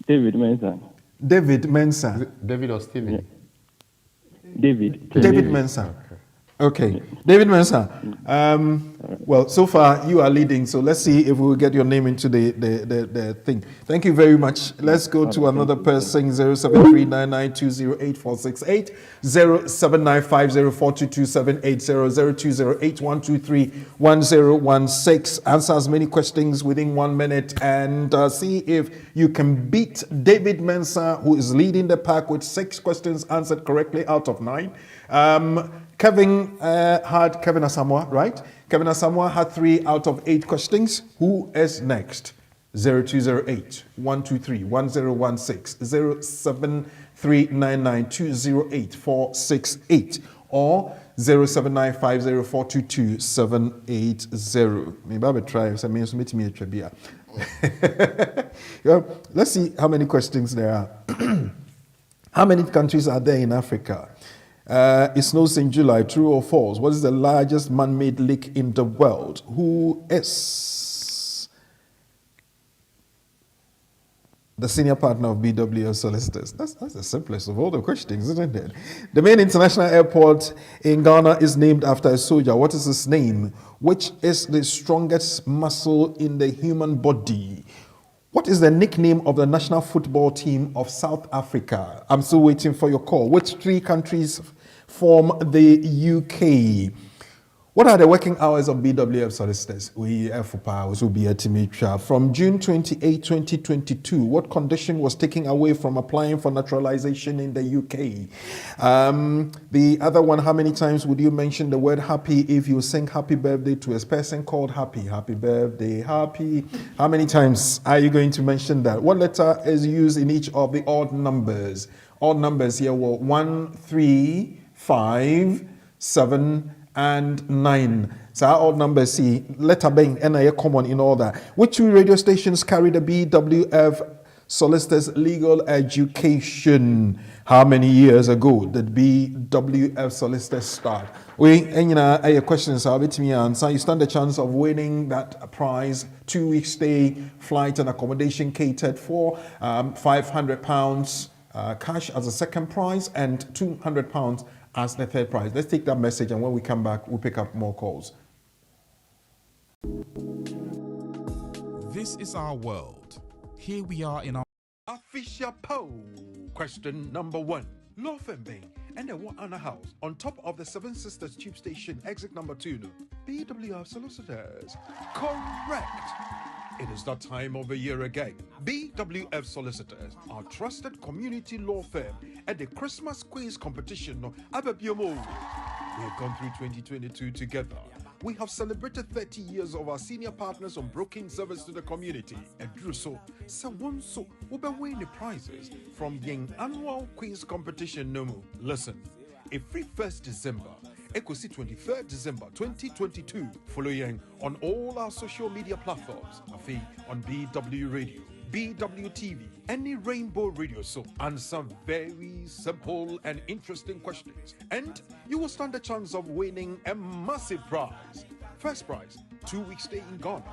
David Mensah. David Mensah. David or Stevie? Yeah. David. David Mensah. Okay. David Mensah. Well, so far you are leading, so let's see if we will get your name into the thing. Thank you very much. Let's go to another person, 0739920848, 0795042278, 0208-123-1016. Answer as many questions within 1 minute and see if you can beat David Mensah, who is leading the pack with 6 questions answered correctly out of 9. Kevin Asamoah, right? Kevin Asamoah had 3 out of 8 questions. Who is next? 0208-123-1016, 07399208-468, or 0795042278. Maybe I will try. Let's see how many questions there are. How many countries are there in Africa? It snows in July, true or false? What is the largest man-made lake in the world? Who is the senior partner of BWF Solicitors? That's the simplest of all the questions, isn't it? The main international airport in Ghana is named after a soldier. What is his name? Which is the strongest muscle in the human body? What is the nickname of the national football team of South Africa? I'm still waiting for your call. Which 3 countries form the UK? What are the working hours of BWF Solicitors? We will be at Timitra. From June 28, 2022, what condition was taken away from applying for naturalization in the UK? The other one, how many times would you mention the word happy if you sing happy birthday to a person called happy? Happy birthday, happy. How many times are you going to mention that? What letter is used in each of the odd numbers? Odd numbers here were 1, 3, 5, 7, and 9. So our odd numbers see letter being NIA common in all that. Which 2 radio stations carry the BWF Solicitors legal education? How many years ago did BWF Solicitors start? Questions I'll be to me answer. You stand a chance of winning that prize, 2 week stay, flight and accommodation catered for, £500 cash as a second prize, and £200 as the third prize. Let's take that message, and when we come back, we'll pick up more calls. This is our world. Here we are in our Official poll. Question number 1. Lofinbay and the one on a house on top of the Seven Sisters Tube Station, exit number 2. BWF Solicitors. Correct. It is that time of the year again. BWF Solicitors, our trusted community law firm at the Christmas quiz competition. We have gone through 2022 together. We have celebrated 30 years of our senior partners on broking service to the community. And do so, we'll be winning the prizes from the annual quiz competition. Listen, every 1st December, Ecosi 23rd December 2022, following on all our social media platforms, on BW Radio, BW TV, any Rainbow Radio show, and some very simple and interesting questions. And you will stand a chance of winning a massive prize. First prize, 2 weeks stay in Ghana,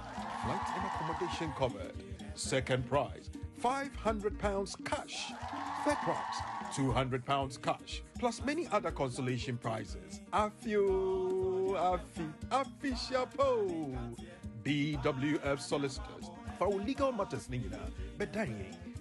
flight and accommodation covered. Second prize, £500 cash. Third prize, £200 cash, plus many other consolation prizes. Chapeau. BWF Solicitors. For legal matters, but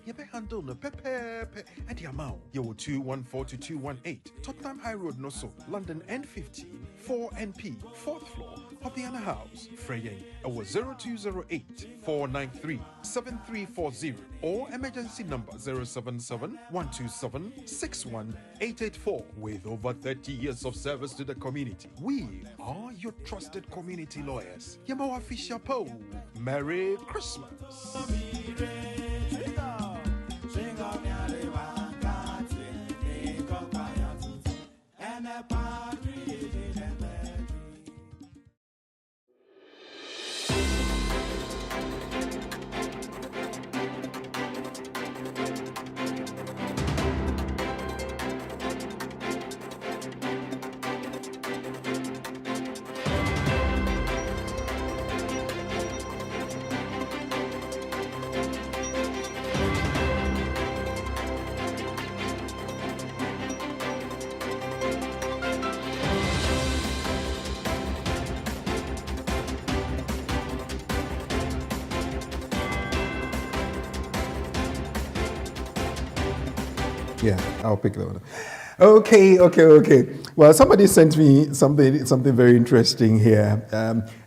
you be handle no pepe at the amount. You 214-218 Tottenham High Road, Nosso, London N15 4NP, 4th floor of the Anna House. Freying was 0208-493-7340 or emergency number 077-127-61884. With over 30 years of service to the community, we are your trusted community lawyers. Yamawa Fisher Poe. Merry Christmas. Yeah, I'll pick that one. Okay. Well, somebody sent me something very interesting here.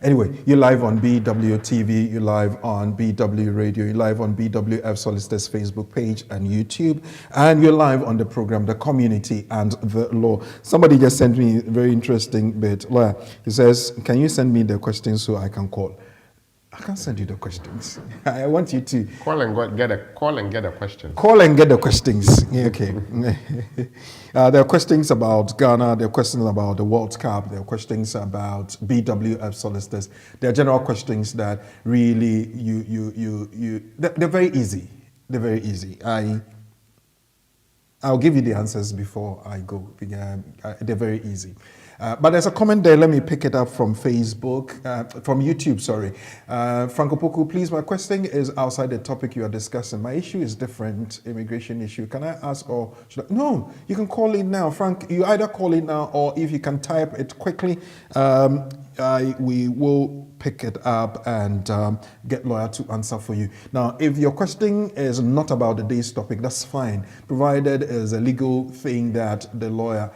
Anyway, you're live on BWTV, you're live on BW Radio, you're live on BWF Solicitors Facebook page and YouTube, and you're live on the program, The Community and the Law. Somebody just sent me a very interesting bit. Lawyer, he says, can you send me the questions so I can call? I can't send you the questions. I want you to Call and get a question. call and get the questions. Yeah, okay. There are questions about Ghana. There are questions about the World Cup. There are questions about BWF Solicitors. There are general questions that really they're very easy. They're very easy. I'll give you the answers before I go. They're very easy. But there's a comment there. Let me pick it up from Facebook, from YouTube, sorry. Franco Poku, please, my question is outside the topic you are discussing. My issue is different, immigration issue. Can I ask or should I? No, you can call in now. Frank, you either call in now or if you can type it quickly, we will pick it up and get lawyer to answer for you. Now, if your question is not about the day's topic, that's fine, provided it's a legal thing that the lawyer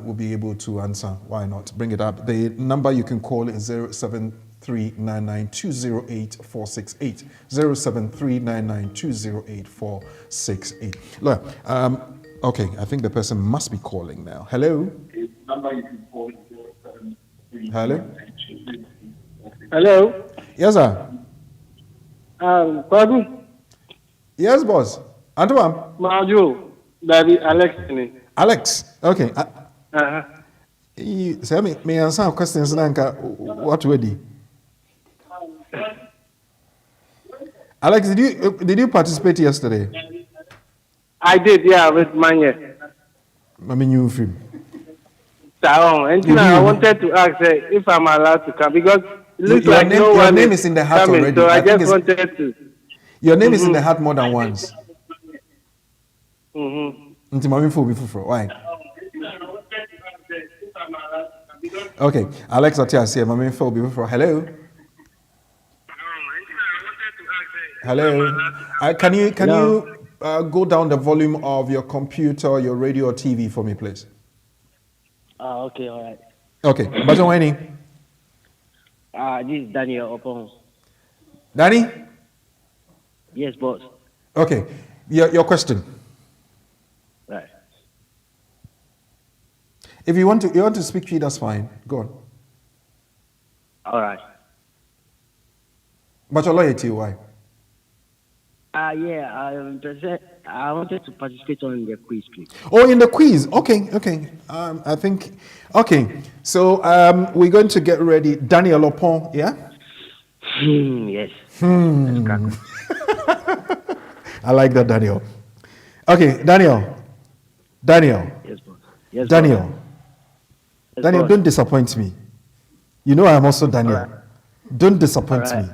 will be able to answer. Why not? Bring it up. The number you can call is 07399208468. 07399208468. Lawyer, okay, I think the person must be calling now. Hello? Hello? Hello. Yes, sir. Pardon? Yes, boss. Antoine? Maju. Daddy Alex. Alex. Okay. Uh-huh. Say me answer questions nanka what ready? Alex, did you participate yesterday? I did, yeah, with Manye. I mean, you film. And I wanted to ask if I'm allowed to come because it looks like no your one name is in the hat coming, already. so I just wanted to. Your name is in the hat more than once. Mm-hmm. Why? Okay, Alex, I'll say, my phone before. Hello. Hello. Can you go down the volume of your computer, your radio, or TV for me, please? Okay, all right. Okay, but you're whining. This is Daniel Opon. Danny? Yes, boss. Okay, your question. Right. If you want to speak to you, that's fine. Go on. All right. But your loyalty, why? Yeah, I wanted to participate on the quiz, please. Oh, in the quiz. Okay. I think. Okay. So we're going to get ready. Daniel Opon, yeah? Yes. I like that, Daniel. Okay, Daniel. Yes, boss. Yes, Daniel. boss. Yes, Daniel, boss. don't disappoint me. You know I'm also Daniel. All right. Don't disappoint All right.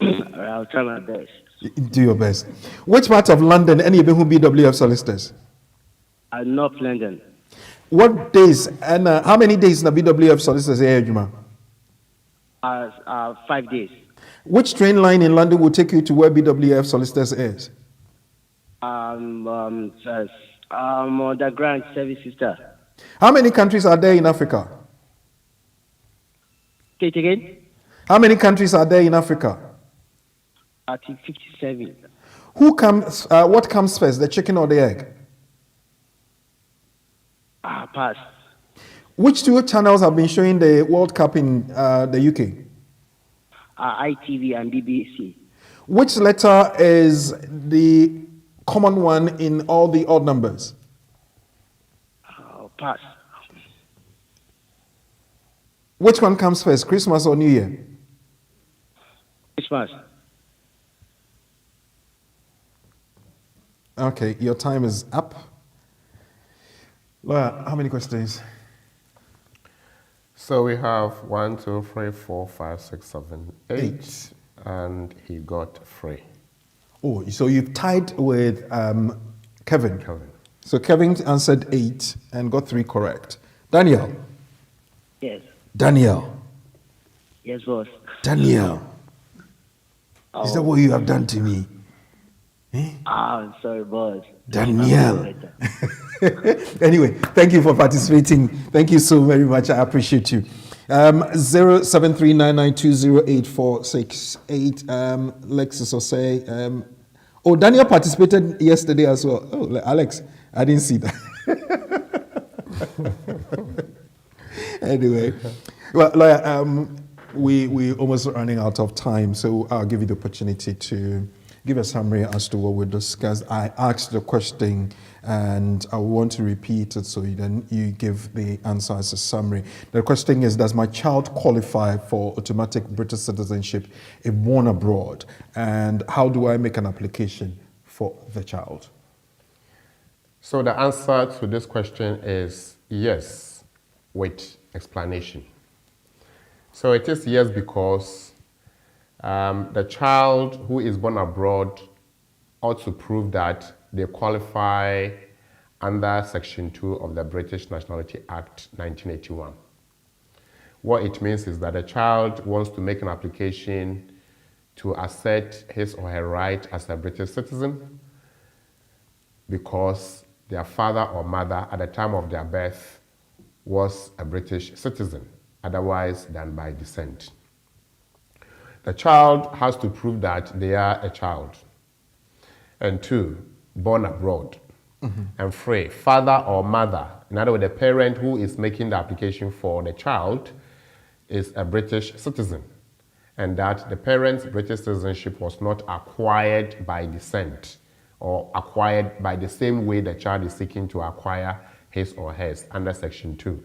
me. All right, I'll try my best. Do your best. Which part of London any who BWF Solicitors? North London. What days and how many days na BWF Solicitors here, Juma? 5 days. Which train line in London will take you to where BWF Solicitors is? Underground service sister. How many countries are there in Africa? Say it again. How many countries are there in Africa? 57. What comes first, the chicken or the egg? Pass. Which two channels have been showing the World Cup in the UK? ITV and BBC. Which letter is the common one in all the odd numbers? Pass. Which one comes first, Christmas or New Year? Christmas. Okay, your time is up. Lawyer, how many questions? So we have 1, 2, 3, 4, 5, 6, 7, 8, and he got 3. Oh, so you've tied with Kevin. So Kevin answered 8 and got 3 correct. Daniel. Yes. Daniel. Yes, boss. Daniel. Is that what you have done to me? Ah, sorry, boss. Daniel. Anyway, thank you for participating. Thank you so very much. I appreciate you. 0739920848. Lexus will say, Daniel participated yesterday as well. Oh, Alex, I didn't see that. Anyway, well, lawyer, we almost running out of time, so I'll give you the opportunity to give a summary as to what we discussed. I asked the question, and I want to repeat it so then you give the answer as a summary. The question is, does my child qualify for automatic British citizenship if born abroad? And how do I make an application for the child? So the answer to this question is yes, with explanation. So it is yes because the child who is born abroad ought to prove that they qualify under Section 2 of the British Nationality Act 1981. What it means is that a child wants to make an application to assert his or her right as a British citizen because their father or mother at the time of their birth was a British citizen, otherwise than by descent. The child has to prove that they are a child. And 2, born abroad. And 3, father or mother, in other words, the parent who is making the application for the child is a British citizen, and that the parent's British citizenship was not acquired by descent or acquired by the same way the child is seeking to acquire his or hers under Section 2.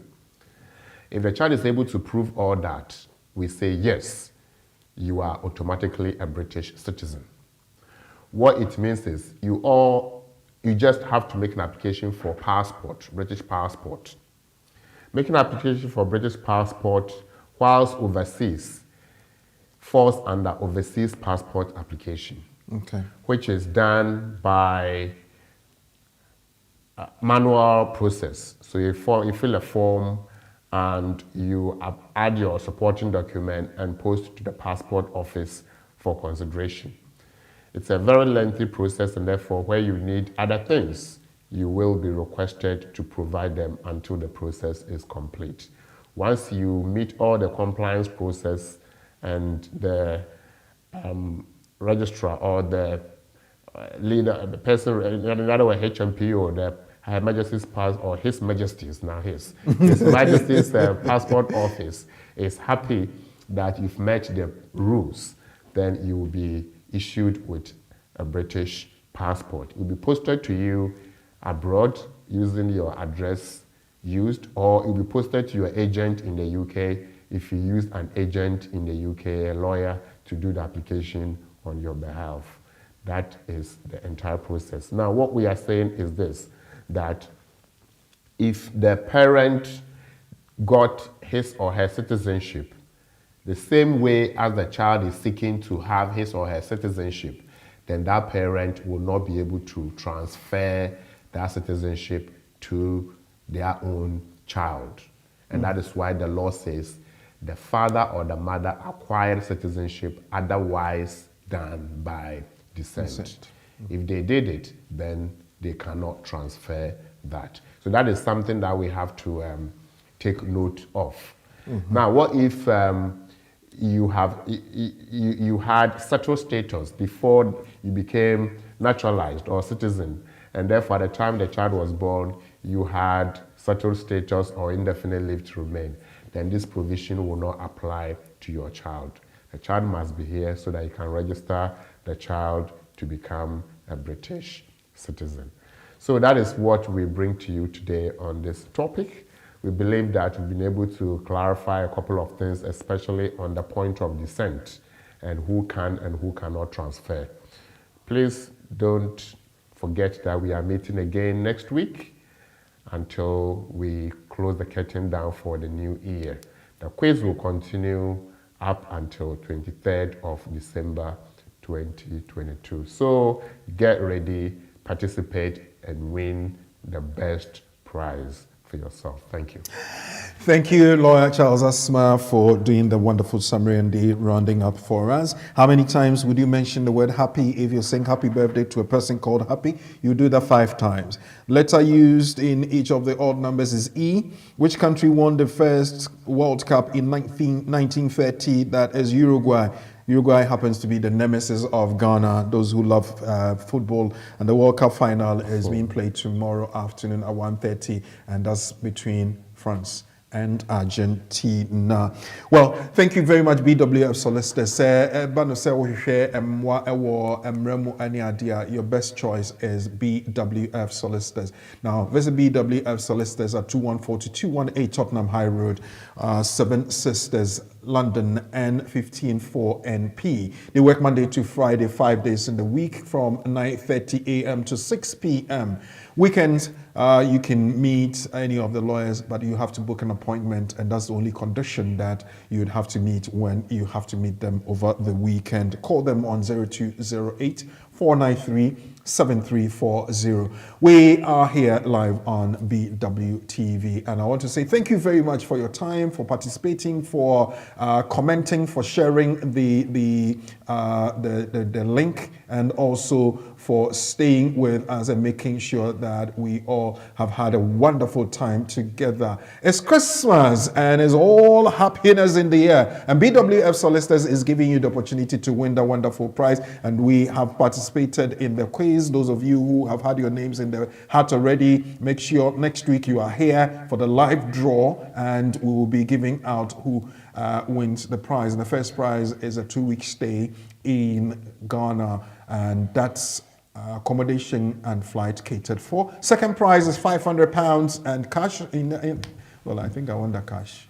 If the child is able to prove all that, we say yes, you are automatically a British citizen. What it means is you just have to make an application for passport, British passport. Making an application for British passport whilst overseas falls under overseas passport application, which is done by manual process. So you fill a form and you add your supporting document and post to the passport office for consideration. It's a very lengthy process, and therefore where you need other things, you will be requested to provide them until the process is complete. Once you meet all the compliance process and the registrar or the leader, the person, in other words, HMP or the Her Majesty's pass, or His Majesty's, now His Majesty's passport office is happy that you've met the rules, then you will be issued with a British passport. It will be posted to you abroad using your address used, or it will be posted to your agent in the UK if you use an agent in the UK, a lawyer, to do the application on your behalf. That is the entire process. Now, what we are saying is this, that if the parent got his or her citizenship the same way as the child is seeking to have his or her citizenship, then that parent will not be able to transfer that citizenship to their own child. And that is why the law says the father or the mother acquired citizenship otherwise than by descent. If they did it, then they cannot transfer that. So that is something that we have to take note of. Now, what if you had settled status before you became naturalized or citizen, and therefore at the time the child was born, you had settled status or indefinite leave to remain, then this provision will not apply to your child. The child must be here so that you can register the child to become a British citizen. So that is what we bring to you today on this topic. We believe that we've been able to clarify a couple of things, especially on the point of descent and who can and who cannot transfer. Please don't forget that we are meeting again next week until we close the curtain down for the new year. The quiz will continue up until 23rd of December 2022. So get ready, participate, and win the best prize for yourself. Thank you. Thank you, Lawyer Charles Asma, for doing the wonderful summary and the rounding up for us. How many times would you mention the word happy? If you're saying happy birthday to a person called Happy, you do that 5 times. Letter used in each of the odd numbers is E. Which country won the first World Cup in 1930? That is Uruguay. Uruguay happens to be the nemesis of Ghana, those who love football. And the World Cup final is being played tomorrow afternoon at 1:30, and that's between France and Argentina. Well, thank you very much, BWF Solicitors. Your best choice is BWF Solicitors. Now, visit BWF Solicitors at 2142-218 Tottenham High Road, Seven Sisters, London, N154NP. They work Monday to Friday, 5 days in the week from 9:30 a.m. to 6 p.m. Weekends, you can meet any of the lawyers, but you have to book an appointment, and that's the only condition that you'd have to meet when you have to meet them over the weekend. Call them on 0208 493 7340. We are here live on BWTV, and I want to say thank you very much for your time, for participating, for commenting, for sharing the link, and also for staying with us and making sure that we all have had a wonderful time together. It's Christmas and it's all happiness in the air, and BWF Solicitors is giving you the opportunity to win the wonderful prize, and we have participated in the quiz. Those of you who have had your names in the hat already, make sure next week you are here for the live draw, and we will be giving out who wins the prize. And the first prize is a 2-week stay in Ghana, and that's accommodation and flight catered for. Second prize is £500 and cash well, I think I want that cash.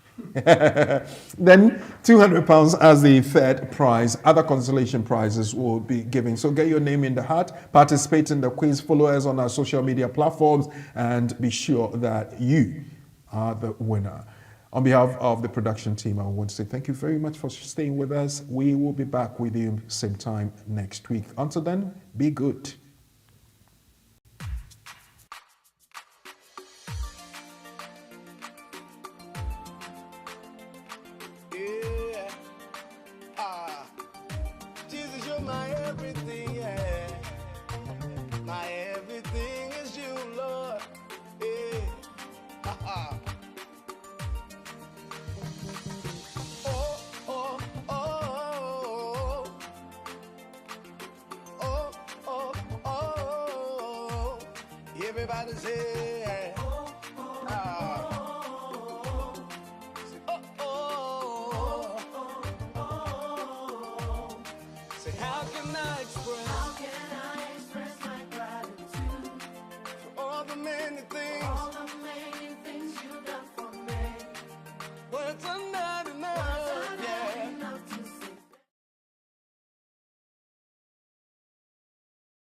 Then £200 as the third prize. Other consolation prizes will be given. So get your name in the hat, participate in the quiz, follow us on our social media platforms, and be sure that you are the winner. On behalf of the production team, I want to say thank you very much for staying with us. We will be back with you same time next week. Until then, be good. Jesus, you're my everything, yeah. My everything is you, Lord. Yeah. Oh, oh, oh. Oh, oh, oh. Everybody say, yeah.